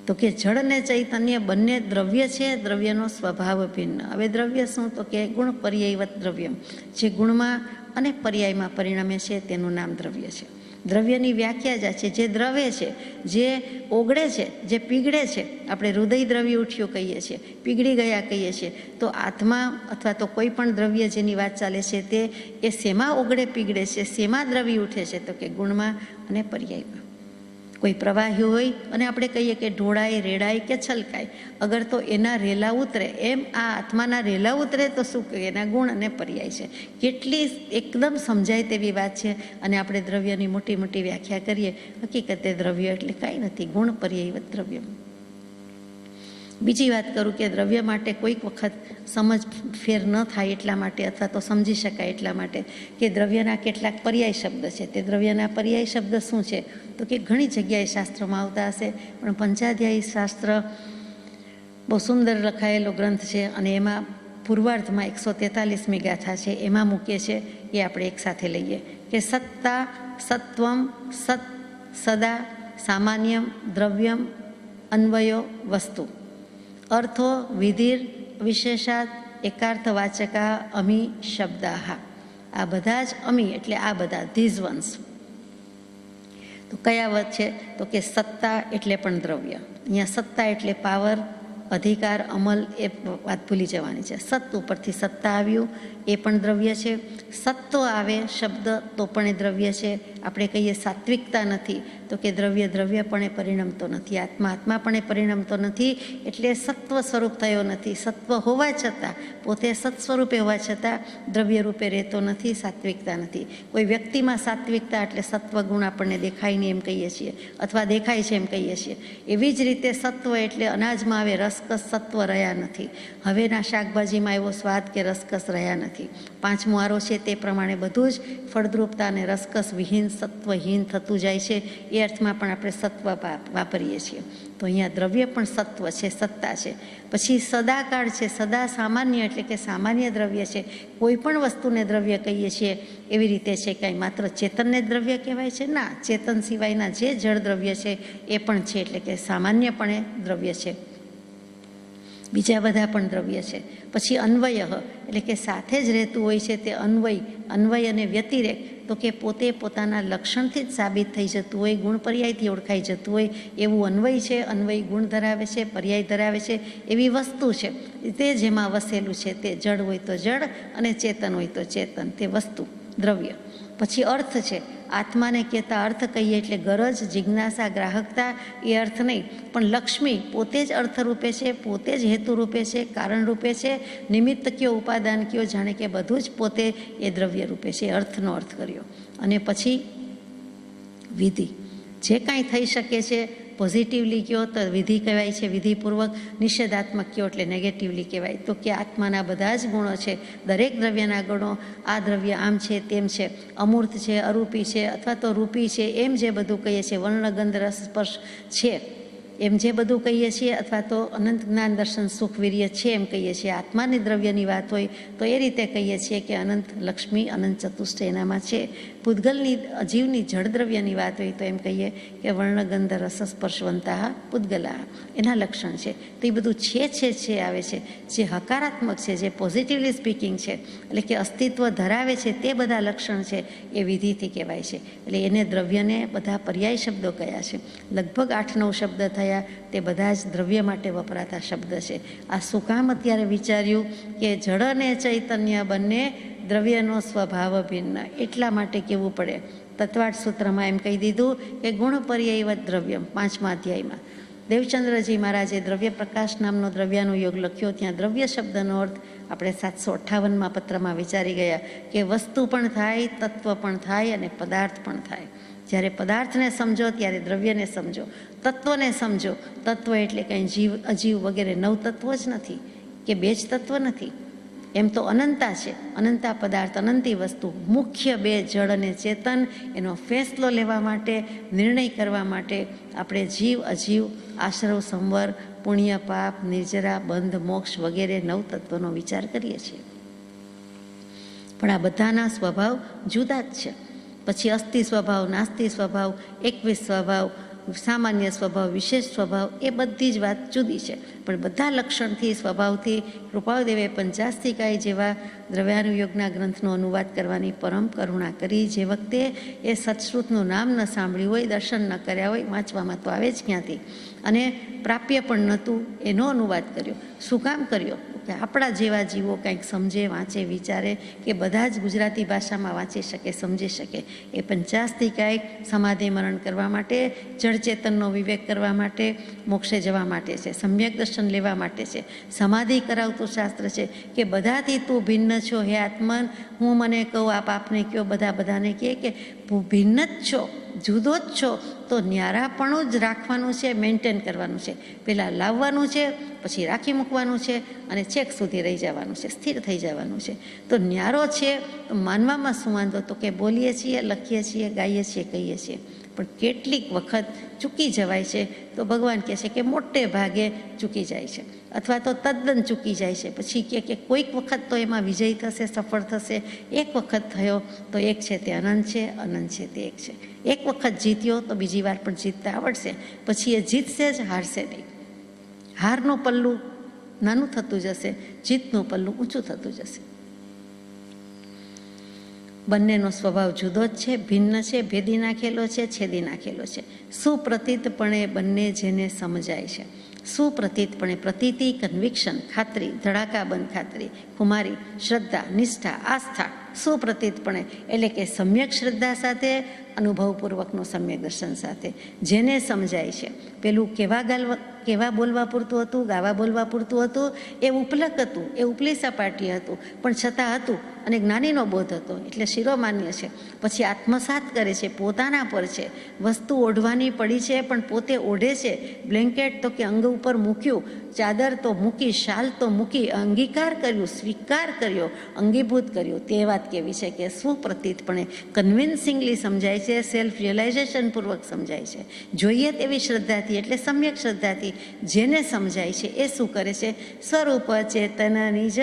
તો કે જળ અને ચૈતન્ય બંને દ્રવ્ય છે, દ્રવ્યનો સ્વભાવ ભિન્ન. હવે દ્રવ્ય શું? તો કે ગુણ પર્યાયવત દ્રવ્યમ, જે ગુણમાં અને પર્યાયમાં પરિણમે છે તેનું નામ દ્રવ્ય છે. દ્રવ્યની વ્યાખ્યા જ આ છે. જે દ્રવે છે, જે ઓગળે છે, જે પીગળે છે. આપણે હૃદય દ્રવ્ય ઉઠ્યું કહીએ છીએ, પીગળી ગયા કહીએ છીએ. તો આત્મા અથવા તો કોઈ પણ દ્રવ્ય જેની વાત ચાલે છે તે એ શેમાં ઓગળે પીગળે છે, શેમાં દ્રવ્ય ઉઠે છે? તો કે ગુણમાં અને પર્યાયમાં. કોઈ પ્રવાહી હોય અને આપણે કહીએ કે ઢોળાય, રેડાય કે છલકાય, અગર તો એના રેલા ઉતરે, એમ આ આત્માના રેલા ઉતરે તો શું કહે? એના ગુણ અને પર્યાય છે. કેટલી એકદમ સમજાય તેવી વાત છે. અને આપણે દ્રવ્યની મોટી મોટી વ્યાખ્યા કરીએ, હકીકતે દ્રવ્ય એટલે કાંઈ નથી, ગુણ પર્યાયવત દ્રવ્ય. બીજી વાત કરું કે દ્રવ્ય માટે કોઈક વખત સમજ ફેર ન થાય એટલા માટે, અથવા તો સમજી શકાય એટલા માટે, કે દ્રવ્યના કેટલાક પર્યાય શબ્દ છે. તે દ્રવ્યના પર્યાય શબ્દ શું છે? તો કે ઘણી જગ્યાએ શાસ્ત્રોમાં આવતા હશે, પણ પંચાધ્યાયી શાસ્ત્ર બહુ સુંદર લખાયેલો ગ્રંથ છે. અને એમાં પૂર્વાર્ધમાં 143મી ગાથા છે, એમાં મૂકે છે. એ આપણે એક સાથે લઈએ કે સત્તા, સત્વમ, સત, સદા, સામાન્યમ, દ્રવ્યમ, અન્વયો, વસ્તુ, અર્થો, વિધિર, વિશેષાત, એકાર્થવાચકા, અમી શબ્દાહ. આ બધા જ અમી એટલે આ બધા, ધીઝ વન્સ. તો કયા વત છે? તો કે સત્તા એટલે પણ દ્રવ્ય. અહીંયા સત્તા એટલે પાવર, અધિકાર, અમલ, એ વાત ભૂલી જવાની છે. સત્ ઉપરથી સત્તા આવ્યું, એ પણ દ્રવ્ય છે. સત્વ આવે શબ્દ તો પણ એ દ્રવ્ય છે. આપણે કહીએ સાત્વિકતા નથી, તો કે દ્રવ્ય દ્રવ્યપણે પરિણમતો નથી, આત્મા આત્માપણે પરિણમતો નથી. એટલે સત્વ સ્વરૂપ થયો નથી. સત્વ હોવા છતાં, પોતે સત સ્વરૂપે હોવા છતાં દ્રવ્ય રૂપે રહેતો નથી, સાત્વિકતા નથી. કોઈ વ્યક્તિમાં સાત્વિકતા એટલે સત્વ ગુણ આપણને દેખાય નહીં એમ કહીએ છીએ, અથવા દેખાય છે એમ કહીએ છીએ. એવી જ રીતે સત્વ એટલે અનાજમાં આવે રસકસ, સત્વ રહ્યા નથી. હવેના શાકભાજીમાં એવો સ્વાદ કે રસકસ રહ્યા નથી. પાંચમો આરો છે તે પ્રમાણે બધું જ ફળદ્રુપતા અને રસકસ વિહીન, સત્વહીન થતું જાય છે. એ અર્થમાં પણ આપણે સત્વ વાપરીએ છીએ. તો અહીંયા દ્રવ્ય પણ સત્વ છે, સત્તા છે. પછી સદાકાળ છે. સદા સામાન્ય એટલે કે સામાન્ય દ્રવ્ય છે. કોઈ પણ વસ્તુને દ્રવ્ય કહીએ છીએ એવી રીતે છે. કાંઈ માત્ર ચેતનને દ્રવ્ય કહેવાય છે? ના, ચેતન સિવાયના જે જળ દ્રવ્ય છે એ પણ છે, એટલે કે સામાન્યપણે દ્રવ્ય છે. બીજા બધા પણ દ્રવ્ય છે. પછી અન્વય એટલે કે સાથે જ રહેતું હોય છે તે અન્વય. અન્વય અને વ્યતિરેક તો કે પોતે પોતાના લક્ષણથી જ સાબિત થઈ જતું હોય, ગુણ પર્યાયથી ઓળખાઈ જતું હોય એવું અન્વય છે. અન્વય ગુણ ધરાવે છે, પર્યાય ધરાવે છે એવી વસ્તુ છે. તે જેમાં વસેલું છે તે જળ હોય તો જળ અને ચેતન હોય તો ચેતન, તે વસ્તુ. દ્રવ્ય. પછી અર્થ છે, આત્માને કહેતા અર્થ કહીએ એટલે ગરજ, જિજ્ઞાસા, ગ્રાહકતા એ અર્થ નહીં, પણ લક્ષ્મી પોતે જ અર્થરૂપે છે, પોતે જ હેતુરૂપે છે, કારણરૂપે છે, નિમિત્ત કયો, ઉપાદાન કયો, જાણે કે બધું જ પોતે એ દ્રવ્ય રૂપે છે. અર્થનો અર્થ કર્યો. અને પછી વિધિ, જે કાંઈ થઈ શકે છે પોઝિટિવલી કયો તો વિધિ કહેવાય છે, વિધિપૂર્વક. નિષેધાત્મક કયો એટલે નેગેટિવલી કહેવાય. તો કે આત્માના બધા જ ગુણો છે, દરેક દ્રવ્યના ગુણો, આ દ્રવ્ય આમ છે, તેમ છે, અમૂર્ત છે, અરૂપી છે, અથવા તો રૂપી છે, એમ જે બધું કહીએ છીએ, વર્ણ, ગંધ, રસ, સ્પર્શ છે એમ જે બધું કહીએ છીએ, અથવા તો અનંત જ્ઞાન, દર્શન, સુખ, વીર્ય છે એમ કહીએ છીએ. આત્માની દ્રવ્યની વાત હોય તો એ રીતે કહીએ છીએ કે અનંત લક્ષ્મી, અનંત ચતુષ્ટ એનામાં છે. પૂતગલની, અજીવની જળ દ્રવ્યની વાત હોય તો એમ કહીએ કે વર્ણ, ગંધ, રસ, સ્પર્શવંતા પૂતગલા, એના લક્ષણ છે. તો એ બધું છે આવે છે, જે હકારાત્મક છે, જે પોઝિટિવલી સ્પીકિંગ છે, એટલે કે અસ્તિત્વ ધરાવે છે, તે બધા લક્ષણ છે એ વિધિથી કહેવાય છે. એટલે એને દ્રવ્યને બધા પર્યાય શબ્દો કયા છે. લગભગ 8-9 શબ્દ થયા, તે બધા જ દ્રવ્ય માટે વપરાતા શબ્દ છે. આ શું કામ અત્યારે વિચાર્યું કે જળ અને ચૈતન્ય બંને દ્રવ્યનો સ્વભાવ ભિન્ન, એટલા માટે કહેવું પડે. તત્વાર્થ સૂત્રમાં એમ કહી દીધું કે ગુણ પર્યાયવત દ્રવ્યમ, 5મા અધ્યાયમાં દેવચંદ્રજી મહારાજે દ્રવ્ય પ્રકાશ નામનો દ્રવ્યાનુયોગ લખ્યો. ત્યાં દ્રવ્ય શબ્દનો અર્થ આપણે 758માં પત્રમાં વિચારી ગયા કે વસ્તુ પણ થાય, તત્વ પણ થાય અને પદાર્થ પણ થાય. જ્યારે પદાર્થને સમજો ત્યારે દ્રવ્યને સમજો, તત્વને સમજો. તત્વ એટલે કંઈ જીવ, અજીવ વગેરે નવ તત્વો જ નથી કે બે જ તત્વ નથી, એમ તો અનંતા છે. અનંતા પદાર્થ, અનંતી વસ્તુ. મુખ્ય બે જળ અને ચેતન, એનો ફેસલો લેવા માટે, નિર્ણય કરવા માટે આપણે જીવ, અજીવ, આશ્રવ, સંવર, પુણ્ય, પાપ, નિર્જરા, બંધ, મોક્ષ વગેરે નવ તત્વનો વિચાર કરીએ છીએ. પણ આ બધાના સ્વભાવ જુદા જ છે. પછી અસ્થિ સ્વભાવ, નાસ્તિ સ્વભાવ, 21 સ્વભાવ, સામાન્ય સ્વભાવ, વિશેષ સ્વભાવ, એ બધી જ વાત જુદી છે. પણ બધા લક્ષણથી, સ્વભાવથી કૃપાળદેવે પંચાસ્તિકાય જેવા દ્રવ્યાનુયોગના ગ્રંથનો અનુવાદ કરવાની પરમ કરુણા કરી. જે વખતે એ સત્શ્રુતનું નામ ન સાંભળ્યું હોય, દર્શન ન કર્યા હોય, વાંચવામાં તો આવે જ ક્યાંથી, અને પ્રાપ્ય પણ નહોતું, એનો અનુવાદ કર્યો. શું કામ કર્યો? કે આપણા જેવા જીવો કંઈક સમજે, વાંચે, વિચારે, કે બધા જ ગુજરાતી ભાષામાં વાંચી શકે, સમજી શકે. એ પંચાસ્તિકાય સમાધિ મરણ કરવા માટે, જળચેતનનો વિવેક કરવા માટે, મોક્ષે જવા માટે છે, સમ્યક દર્શન લેવા માટે છે. સમાધિ કરાવતું શાસ્ત્ર છે કે બધાથી તું ભિન્ન છો હે આત્મન. હું મને કહું, આપ આપને કહો, બધા બધાને કહે કે ભિન્ન જ છો, જુદો જ છો. તો ન્યારાપણું જ રાખવાનું છે, મેન્ટેન કરવાનું છે. પહેલાં લાવવાનું છે, પછી રાખી મૂકવાનું છે, અને છેક સુધી રહી જવાનું છે, સ્થિર થઈ જવાનું છે. તો ન્યારો છે તો માનવામાં શું વાંધો? તો કે બોલીએ છીએ, લખીએ છીએ, ગાઈએ છીએ, કહીએ છીએ, પણ કેટલીક વખત ચૂકી જવાય છે. તો ભગવાન કહે છે કે મોટે ભાગે ચૂકી જાય છે, અથવા તો તદ્દન ચૂકી જાય છે. પછી કહે કે કોઈક વખત તો એમાં વિજય થશે, સફળ થશે. એક વખત થયો તો એક છે તે અનંત છે, અનંત છે તે એક છે. એક વખત જીત્યો તો બીજી વાર પણ જીતતા આવડશે. પછી એ જીતશે જ, હારશે નહીં. હારનું પલ્લું નાનું થતું જશે, જીતનું પલ્લું ઊંચું થતું જશે. બંનેનો સ્વભાવ જુદો જ છે, ભિન્ન છે, ભેદી નાખેલો છે, છેદી નાખેલો છે. સુપ્રતીતપણે બંને જેને સમજાય છે. સુપ્રતીતપણે, પ્રતીતિ, કન્વિક્શન, ખાતરી, ધડાકાબંધ ખાતરી, કુમારી, શ્રદ્ધા, નિષ્ઠા, આસ્થા. સુપ્રતીતપણે એટલે કે સમ્યક શ્રદ્ધા સાથે, અનુભવપૂર્વકનું સમ્યક દર્શન સાથે જેને સમજાય છે. પેલું કેવા બોલવા પૂરતું હતું, ગાવા બોલવા પૂરતું હતું, એ ઉપલક હતું, એ ઉપલી સપાટી હતું, પણ છતાં હતું, અને જ્ઞાનીનો બોધ હતો, એટલે શિરોમાન્ય છે. પછી આત્મસાત કરે છે, પોતાના પર છે. વસ્તુ ઓઢવાની પડી છે પણ પોતે ઓઢે છે. બ્લેન્કેટ તો કે અંગ ઉપર મૂક્યું, ચાદર તો મૂકી, શાલ તો મૂકી, અંગીકાર કર્યું, સ્વીકાર કર્યો, અંગીભૂત કર્યું. તે વાત કેવી છે કે સુપ્રતીતપણે, કન્વિન્સિંગલી સમજાય છે, સેલ્ફ રિયલાઇઝેશન પૂર્વક સમજાય છે. જોઈએ તેવી શ્રદ્ધાથી, એટલે સમ્યક શ્રદ્ધાથી જેને સમજાય છે એ શું કરે છે? સ્વરૂપ ચેતન નિજ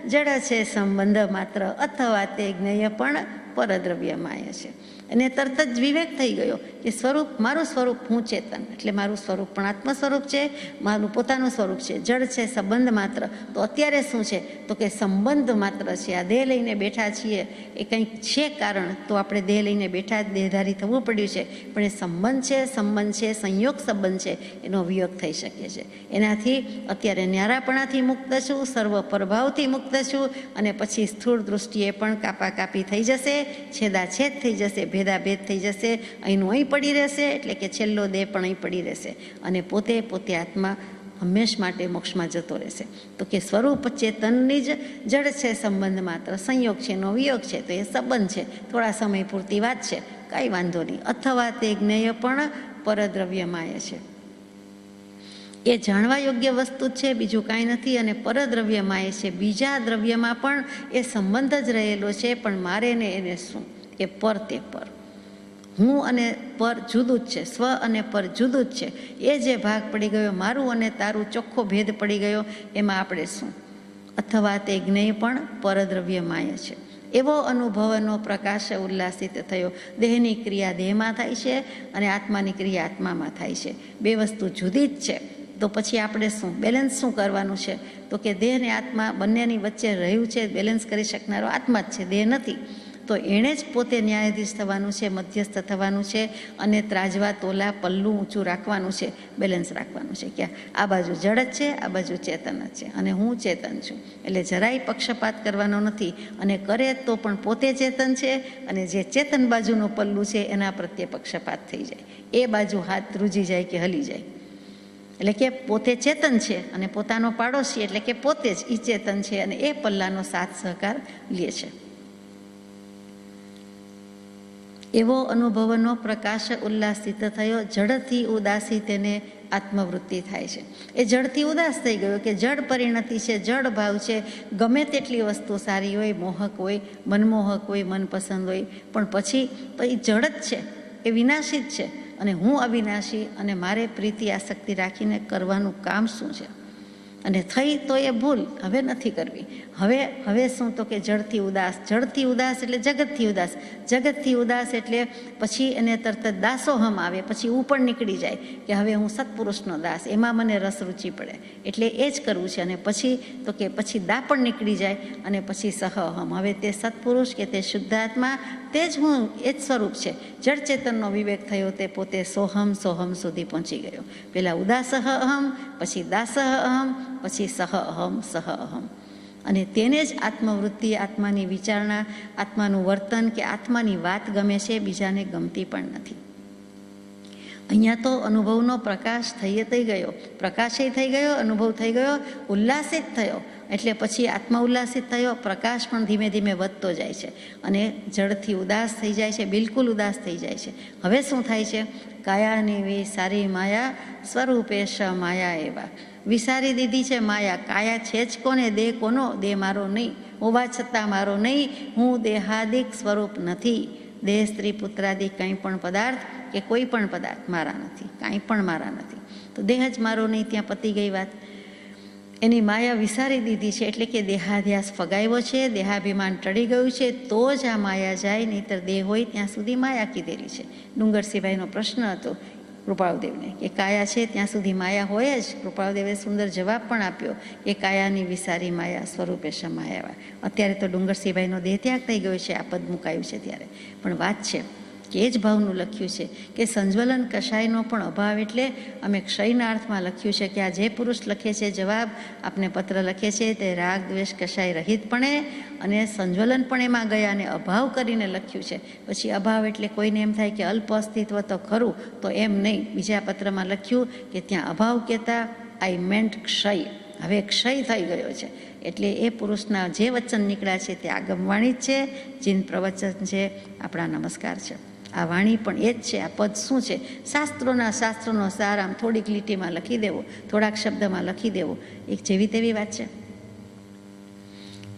જડ છે સંબંધ માત્ર, અથવા તે જ્ઞેય પણ પરદ્રવ્ય માય છે. અને તરત જ વિવેક થઈ ગયો કે સ્વરૂપ, મારું સ્વરૂપ હું ચેતન, એટલે મારું સ્વરૂપ પણ આત્મ સ્વરૂપ છે, મારું પોતાનું સ્વરૂપ છે. જડ છે સંબંધ માત્ર. તો અત્યારે શું છે? તો કે સંબંધ માત્ર છે. આ દેહ લઈને બેઠા છીએ એ કંઈક છે કારણ, તો આપણે દેહ લઈને બેઠા, દેહધારી થવું પડ્યું છે. પણ એ સંબંધ છે, સંયોગ સંબંધ છે, એનો વિયોગ થઈ શકે છે. એનાથી અત્યારે ન્યારાપણાથી મુક્ત છું, સર્વ પ્રભાવથી મુક્ત છું, અને પછી સ્થૂળ દૃષ્ટિએ પણ કાપી થઈ જશે. છેદાછેદ થઈ જશે, ભેદાભેદ થઈ જશે, અહીંનું અહીં પડી રહેશે, એટલે કે છેલ્લો દેહ પણ અહીં પડી રહેશે અને પોતે આત્મા હંમેશ માટે મોક્ષમાં જતો રહેશે. તો કે સ્વરૂપ ચેતનની જ જડ છે, સંબંધ માત્ર સંયોગ છે, એનો વિયોગ છે, તો એ સંબંધ છે, થોડા સમય પૂરતી વાત છે, કાંઈ વાંધો નહીં. અથવા તે જ્ઞેય પણ પરદ્રવ્ય માય છે, એ જાણવા યોગ્ય વસ્તુ છે, બીજું કાંઈ નથી. અને પરદ્રવ્ય માય છે, બીજા દ્રવ્યમાં પણ એ સંબંધ જ રહેલો છે, પણ મારે ને એને શું, એ પર તે પર, હું અને પર જુદું જ છે, સ્વ અને પર જુદું જ છે. એ જે ભાગ પડી ગયો, મારું અને તારું ચોખ્ખો ભેદ પડી ગયો, એમાં આપણે શું. અથવા તે જ્ઞેય પણ પરદ્રવ્ય માય છે, એવો અનુભવનો પ્રકાશ ઉલ્લાસિત થયો. દેહની ક્રિયા દેહમાં થાય છે અને આત્માની ક્રિયા આત્મામાં થાય છે, બે વસ્તુ જુદી જ છે. તો પછી આપણે શું બેલેન્સ શું કરવાનું છે, તો કે દેહ ને આત્મા બંનેની વચ્ચે રહ્યું છે, બેલેન્સ કરી શકનારો આત્મા જ છે, દેહ નથી. તો એણે જ પોતે ન્યાયાધીશ થવાનું છે, મધ્યસ્થ થવાનું છે અને ત્રાજવા તોલા પલ્લું ઊંચું રાખવાનું છે, બેલેન્સ રાખવાનું છે. ક્યાં આ બાજુ જડ જ છે, આ બાજુ ચેતન જ છે, અને હું ચેતન છું. એટલે જરાય પક્ષપાત કરવાનો નથી, અને કરે તો પણ પોતે ચેતન છે, અને જે ચેતન બાજુનું પલ્લું છે એના પ્રત્યે પક્ષપાત થઈ જાય, એ બાજુ હાથ ધ્રુજી જાય કે હલી જાય. એટલે કે પોતે ચેતન છે અને પોતાનો પાડોશી એટલે કે પોતે જ ઈ ચેતન છે, અને એ પલ્લાનો સાથ સહકાર લે છે. એવો અનુભવનો પ્રકાશ ઉલ્લાસિત થયો. જડથી ઉદાસી તેને આત્મવૃત્તિ થાય છે. એ જડથી ઉદાસ થઈ ગયો કે જડ પરિણતિ છે, જડ ભાવ છે. ગમે તેટલી વસ્તુ સારી હોય, મોહક હોય, મનમોહક હોય, મનપસંદ હોય, પણ પછી જડ જ છે, એ વિનાશી જ છે, અને હું અવિનાશી, અને મારે પ્રીતિ આસક્તિ રાખીને કરવાનું કામ શું છે. અને થઈ તો એ ભૂલ, હવે નથી કરવી. હવે શું, તો કે જડથી ઉદાસ. જડથી ઉદાસ એટલે જગતથી ઉદાસ. જગતથી ઉદાસ એટલે પછી એને તરત જ દાસોહમ આવે, પછી ઉપર નીકળી જાય કે હવે હું સત્પુરુષનો દાસ, એમાં મને રસ રૂચિ પડે, એટલે એ જ કરવું છે. અને પછી તો કે પછી દા પણ નીકળી જાય, અને પછી સહઅહમ. હવે તે સત્પુરુષ કે તે શુદ્ધાત્મા, તે જ હું, એ જ સ્વરૂપ છે. જડ ચેતનનો વિવેક થયો, તે પોતે સોહમ સુધી પહોંચી ગયો. પહેલાં ઉદાસહ અહમ, પછી દાસહ અહમ, પછી સહઅહમ. અને તેને જ આત્મવૃત્તિ, આત્માની વિચારણા, આત્માનું વર્તન કે આત્માની વાત ગમે છે, બીજાને ગમતી પણ નથી. અહીંયા તો અનુભવનો પ્રકાશ થઈ ગયો, પ્રકાશય થઈ ગયો, અનુભવ થઈ ગયો, ઉલ્લાસિત થયો. એટલે પછી આત્મા ઉલ્લાસિત થયો, પ્રકાશ પણ ધીમે ધીમે વધતો જાય છે, અને જડથી ઉદાસ થઈ જાય છે, બિલકુલ ઉદાસ થઈ જાય છે. હવે શું થાય છે, કાયાની વિસારી માયા સ્વરૂપે સ માયા એવા. વિસારી દીધી છે માયા. કાયા છે જ કોને, દેહ કોનો, દેહ મારો નહીં, હોવા છતાં મારો નહીં. હું દેહાદિક સ્વરૂપ નથી. દેહ, સ્ત્રી, પુત્રાદિક કંઈ પણ પદાર્થ કે કોઈ પણ પદાર્થ મારા નથી, કાંઈ પણ મારા નથી. તો દેહ જ મારો નહીં, ત્યાં પતી ગઈ વાત. એની માયા વિસારી દીધી છે, એટલે કે દેહાધ્યાસ ફગાવ્યો છે, દેહાભિમાન ટળી ગયું છે, તો જ આ માયા જાય, નહીંતર દેહ હોય ત્યાં સુધી માયા કીધેલી છે. ડુંગરસિંહભાઈનો પ્રશ્ન હતો કૃપાળુદેવને કે કાયા છે ત્યાં સુધી માયા હોય જ. કૃપાળુદેવે સુંદર જવાબ પણ આપ્યો કે કાયાની વિસારી માયા સ્વરૂપે સમાયા. અત્યારે તો ડુંગરસિંહભાઈનો દેહ ત્યાગ થઈ ગયો છે, આ પદ મુકાયું છે ત્યારે, પણ વાત છે કે એ જ ભાવનું લખ્યું છે કે સંજ્વલન કષાયનો પણ અભાવ. એટલે અમે ક્ષયના અર્થમાં લખ્યું છે કે આ જે પુરુષ લખે છે, જવાબ આપને પત્ર લખે છે, તે રાગ દ્વેષ કષાય રહિતપણે અને સંજ્વલન પણ એમાં ગયા અને અભાવ કરીને લખ્યું છે. પછી અભાવ એટલે કોઈને એમ થાય કે અલ્પ અસ્તિત્વ તો ખરું, તો એમ નહીં. બીજા પત્રમાં લખ્યું કે ત્યાં અભાવ કહેતા આઈ મેન્ટ ક્ષય. હવે ક્ષય થઈ ગયો છે, એટલે એ પુરુષના જે વચન નીકળ્યા છે તે આગમવાણી જ છે, જીન પ્રવચન છે, આપણા નમસ્કાર છે. આ વાણી પણ એ જ છે. આ પદ શું છે, શાસ્ત્રોનો સાર આમ થોડીક લીટીમાં લખી દેવો, થોડાક શબ્દમાં લખી દેવો, એક જેવી તેવી વાત છે.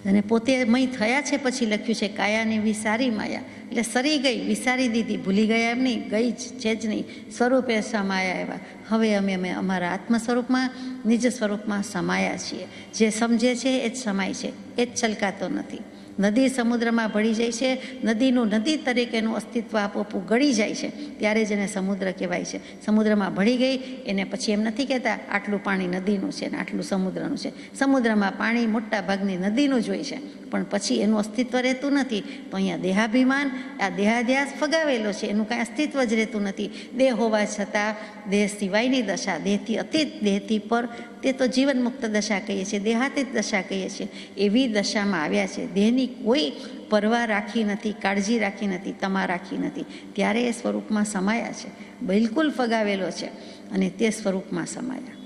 અને પોતે મય થયા છે પછી લખ્યું છે કાયાની વિસારી માયા, એટલે સરી ગઈ, વિસારી દીધી, ભૂલી ગયા એમ નહીં, ગઈ જ છે જ નહીં. સ્વરૂપે સમાયા એવા. હવે અમે અમારા આત્મ સ્વરૂપમાં, નિજ સ્વરૂપમાં સમાયા છીએ. જે સમજે છે એ જ સમાય છે, એ જ છલકાતો નથી. નદી સમુદ્રમાં ભળી જાય છે, નદીનું નદી તરીકેનું અસ્તિત્વ આપોઆપ ગળી જાય છે, ત્યારે જ એને સમુદ્ર કહેવાય છે. સમુદ્રમાં ભળી ગઈ એને પછી એમ નથી કહેતા આટલું પાણી નદીનું છે ને આટલું સમુદ્રનું છે. સમુદ્રમાં પાણી મોટા ભાગની નદીનું જ હોય છે, પણ પછી એનું અસ્તિત્વ રહેતું નથી. તો અહીંયા દેહાભિમાન, આ દેહાધ્યાસ ફગાવેલો છે, એનું કાંઈ અસ્તિત્વ જ રહેતું નથી. દેહ હોવા છતાં દેહ સિવાયની દશા, દેહથી અતીત, દેહથી પર, તે તો જીવન મુક્ત દશા કહીએ છીએ, દેહાતીત દશા કહીએ છીએ, એવી દશામાં આવ્યા છે. દેહની કોઈ પરવા રાખી નથી, કાળજી રાખી નથી, તમા રાખી નથી, ત્યારે એ સ્વરૂપમાં સમાયા છે. બિલકુલ ફગાવેલો છે અને તે સ્વરૂપમાં સમાયા.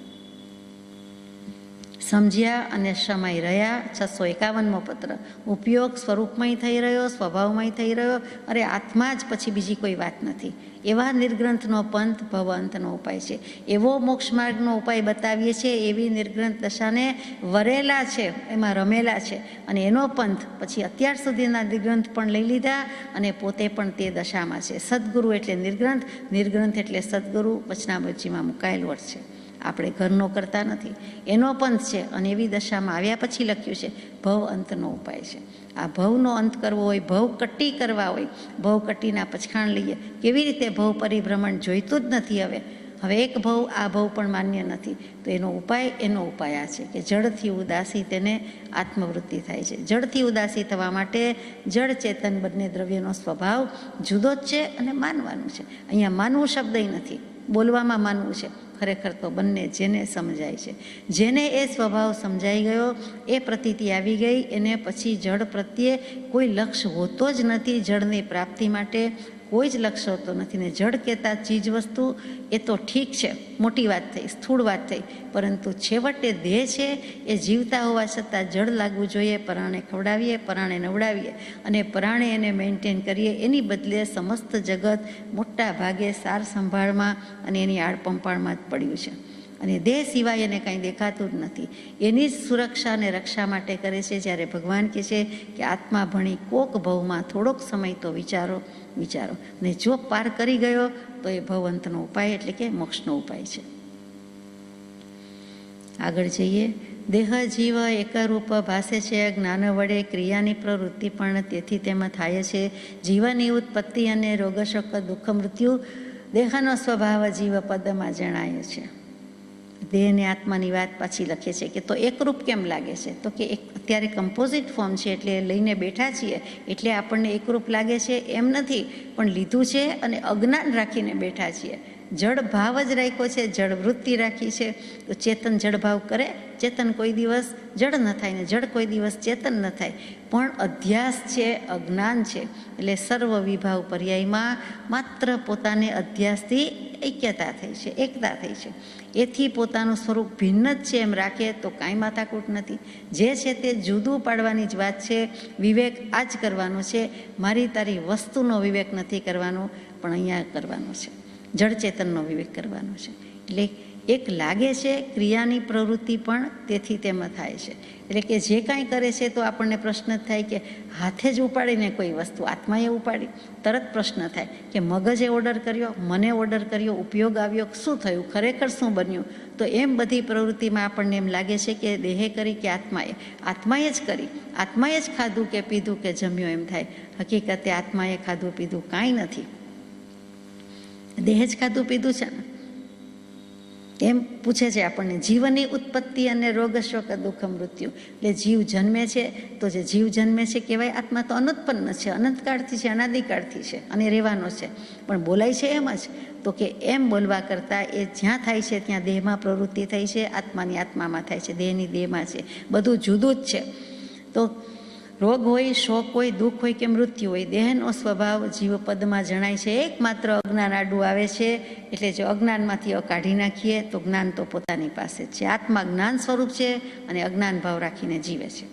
સમજ્યા અને સમય રહ્યા. 651મો પત્ર. ઉપયોગ સ્વરૂપમાં થઈ રહ્યો, સ્વભાવમાં થઈ રહ્યો, અરે આત્મા જ, પછી બીજી કોઈ વાત નથી. એવા નિર્ગ્રંથનો પંથ ભવ અંતનો ઉપાય છે. એવો મોક્ષ માર્ગનો ઉપાય બતાવીએ છીએ, એવી નિર્ગ્રંથ દશાને વરેલા છે, એમાં રમેલા છે. અને એનો પંથ પછી અત્યાર સુધીના નિર્ગ્રંથ પણ લઈ લીધા અને પોતે પણ તે દશામાં છે. સદગુરુ એટલે નિર્ગ્રંથ, નિર્ગ્રંથ એટલે સદગુરુ વચનામૃતજીમાં મુકાયેલ વર્ત છે. આપણે ઘરનો કરતા નથી, એનો પંથ છે. અને એવી દશામાં આવ્યા પછી લખ્યું છે ભવ અંતનો ઉપાય છે. આ ભવનો અંત કરવો હોય, ભવ કટ્ટી કરવા હોય, ભવ કટ્ટીના પછાણ લઈએ. કેવી રીતે ભવ પરિભ્રમણ જોઈતું જ નથી. હવે એક ભવ, આ ભવ પણ માન્ય નથી. તો એનો ઉપાય આ છે કે જડથી ઉદાસી તેને આત્મવૃત્તિ થાય છે. જડથી ઉદાસી થવા માટે જડ ચેતન બંને દ્રવ્યનો સ્વભાવ જુદો જ છે અને માનવાનું છે. અહીંયા માનવું શબ્દ નથી, બોલવામાં માનવું છે. ખરેખર તો બંને જેને સમજાય છે, જેને એ સ્વભાવ સમજાઈ ગયો, એ પ્રતીતિ આવી ગઈ, એને પછી જડ પ્રત્યે કોઈ લક્ષ્ય હોતો જ નથી. જડની પ્રાપ્તિ માટે કોઈ જ લક્ષ્ય હોતો નથી. ને જડ કહેતા ચીજ વસ્તુ એ તો ઠીક છે, મોટી વાત થઈ, સ્થૂળ વાત થઈ, પરંતુ છેવટે દેહ છે એ જીવતા હોવા છતાં જડ લાગવું જોઈએ. પરાણે ખવડાવીએ, પરાણે નવડાવીએ અને પરાણે એને મેન્ટેન કરીએ. એની બદલે સમસ્ત જગત મોટા ભાગે સાર સંભાળમાં અને એની આડપંપાળમાં જ પડ્યું છે. અને દેહ સિવાય એને કાંઈ દેખાતું જ નથી. એની જ સુરક્ષા અને રક્ષા માટે કરે છે. જ્યારે ભગવાન કહે છે કે આત્મા ભણી કોક ભવમાં થોડોક સમય તો વિચારો. ને જો પાર કરી ગયો તો એ ભવંતનો ઉપાય એટલે કે મોક્ષનો ઉપાય છે. આગળ જઈએ. દેહ જીવ એકરૂપ ભાસે છે, જ્ઞાન વડે ક્રિયાની પ્રવૃત્તિ પણ તેથી તેમાં થાય છે. જીવની ઉત્પત્તિ અને રોગશોક દુઃખ મૃત્યુ દેહનો સ્વભાવ જીવ પદમાં જણાય છે. દેહને આત્માની વાત પાછી લખે છે કે તો એકરૂપ કેમ લાગે છે? તો કે અત્યારે કમ્પોઝિટ ફોર્મ છે એટલે લઈને બેઠા છીએ એટલે આપણને એકરૂપ લાગે છે એમ નથી, પણ લીધું છે અને અજ્ઞાન રાખીને બેઠા છીએ. જડ ભાવ જ રાખ્યો છે, જડ વૃત્તિ રાખી છે. તો ચેતન જડ ભાવ કરે? ચેતન કોઈ દિવસ જડ ન થાય ને જડ કોઈ દિવસ ચેતન ન થાય. પણ અધ્યાસ છે, અજ્ઞાન છે. એટલે સર્વ વિભાવ પર્યાયમાં માત્ર પોતાને અધ્યાસથી ઐક્યતા થઈ છે, એકતા થઈ છે. એથી પોતાનું સ્વરૂપ ભિન્ન જ છે એમ રાખે તો કાંઈ માથાકૂટ નથી. જે છે તે જુદું પાડવાની જ વાત છે. વિવેક આ જ કરવાનો છે. મારી તારી વસ્તુનો વિવેક નથી કરવાનો, પણ અહીંયા કરવાનો છે. જડ ચેતનનો વિવેક કરવાનો છે. એટલે એક લાગે છે ક્રિયાની પ્રવૃત્તિ પણ તેથી તેમાં થાય છે. એટલે કે જે કાંઈ કરે છે તો આપણને પ્રશ્ન થાય કે હાથે જ ઉપાડીને કોઈ વસ્તુ આત્માએ ઉપાડી, તરત પ્રશ્ન થાય કે મગજે ઓર્ડર કર્યો, મને ઓર્ડર કર્યો, ઉપયોગ આવ્યો, શું થયું, ખરેખર શું બન્યું? તો એમ બધી પ્રવૃત્તિમાં આપણને એમ લાગે છે કે દેહે કરી કે આત્માએ જ કરી, આત્માએ જ ખાધું કે પીધું કે જમ્યો એમ થાય. હકીકતે આત્માએ ખાધું પીધું કાંઈ નથી, દેહ જ ખાધું પીધું છે ને. એમ પૂછે છે આપણને જીવની ઉત્પત્તિ અને રોગ શોક દુઃખ મૃત્યુ. એટલે જીવ જન્મે છે તો જે જીવ જન્મે છે કહેવાય આત્મા તો અનુત્પન્ન છે, અનંતકાળથી છે, અનાદિકાળથી છે અને રહેવાનો છે. પણ બોલાય છે એમ જ. તો કે એમ બોલવા કરતાં એ જ્યાં થાય છે ત્યાં દેહમાં પ્રવૃત્તિ થાય છે, આત્માની આત્મામાં થાય છે, દેહની દેહમાં છે. બધું જુદું જ છે. તો રોગ હોય, શોક હોય, દુઃખ હોય કે મૃત્યુ હોય, દેહનો સ્વભાવ જીવપદમાં જણાય છે. એકમાત્ર અજ્ઞાન આડું આવે છે. એટલે જો અજ્ઞાનમાંથી કાઢી નાખીએ તો જ્ઞાન તો પોતાની પાસે જ છે. આત્મા જ્ઞાન સ્વરૂપ છે અને અજ્ઞાન ભાવ રાખીને જીવે છે.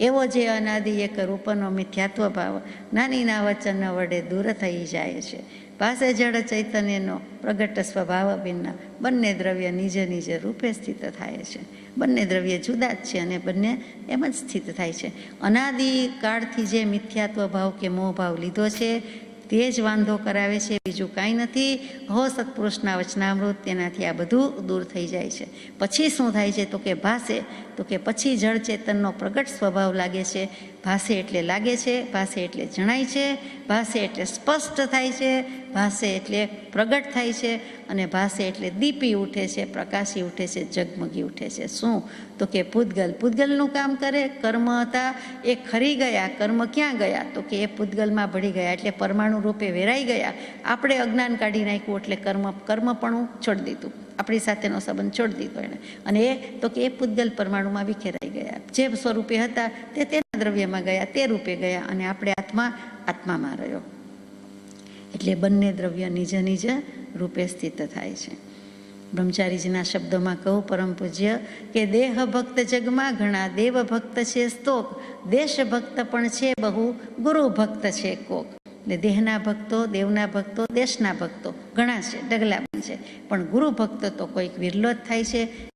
એવો જે અનાદિ એક રૂપનો મિથ્યાત્વ ભાવ જ્ઞાનીના વચન વડે દૂર થઈ જાય છે. પાસે જડ ચૈતન્યનો પ્રગટ સ્વભાવ ભિન્ન બંને દ્રવ્ય નિજ નિજ રૂપે સ્થિત થાય છે. બંને દ્રવ્ય જુદા જ છે અને બંને એમ જ સ્થિત થાય છે. અનાદિકાળથી જે મિથ્યાત્વ ભાવ કે મોહ ભાવ લીધો છે તે જ વાંધો કરાવે છે, બીજું કાંઈ નથી. હો સત્પુરુષના વચનામૃત, તેનાથી આ બધું દૂર થઈ જાય છે. પછી શું થાય છે? તો કે ભાસે, તો કે પછી જળ ચેતનનો પ્રગટ સ્વભાવ લાગે છે. ભાસે એટલે લાગે છે, ભાસે એટલે જણાય છે, ભાસે એટલે સ્પષ્ટ થાય છે, ભાસે એટલે પ્રગટ થાય છે, અને ભાસે એટલે દીપી ઉઠે છે, પ્રકાશી ઉઠે છે, જગમગી ઉઠે છે. શું? તો કે પૂતગલનું કામ કરે. કર્મ હતા એ ખરી ગયા, કર્મ ક્યાં ગયા? તો કે એ પૂતગલમાં ભળી ગયા, એટલે પરમાણુ રૂપે વેરાઈ ગયા. આપણે અજ્ઞાન કાઢી નાખ્યું એટલે કર્મપણું છોડી દીધું, આપણી સાથેનો સંબંધ છોડી દીધો એણે. અને એ તો કે એ પૂતગલ પરમાણુમાં વિખેરાઈ ગયા. જે સ્વરૂપે હતા તે તેના દ્રવ્યમાં ગયા, તે રૂપે ગયા, અને આપણે આત્મા આત્મામાં રહ્યો. એટલે બંને દ્રવ્ય નિજ નિજ રૂપે સ્થિત થાય છે. બ્રહ્મચારીજીના શબ્દોમાં કહું પરમ પૂજ્ય કે દેહ ભક્ત જગમાં ઘણા, દેવ ભક્ત છે સ્તોક, દેશ ભક્ત પણ છે બહુ, ગુરુ ભક્ત છે કોક. એટલે દેહના ભક્તો, દેવના ભક્તો, દેશના ભક્તો ઘણા છે, ઢગલા પણ છે, પણ ગુરુ ભક્ત તો કોઈક વિરલો જ થાય છે.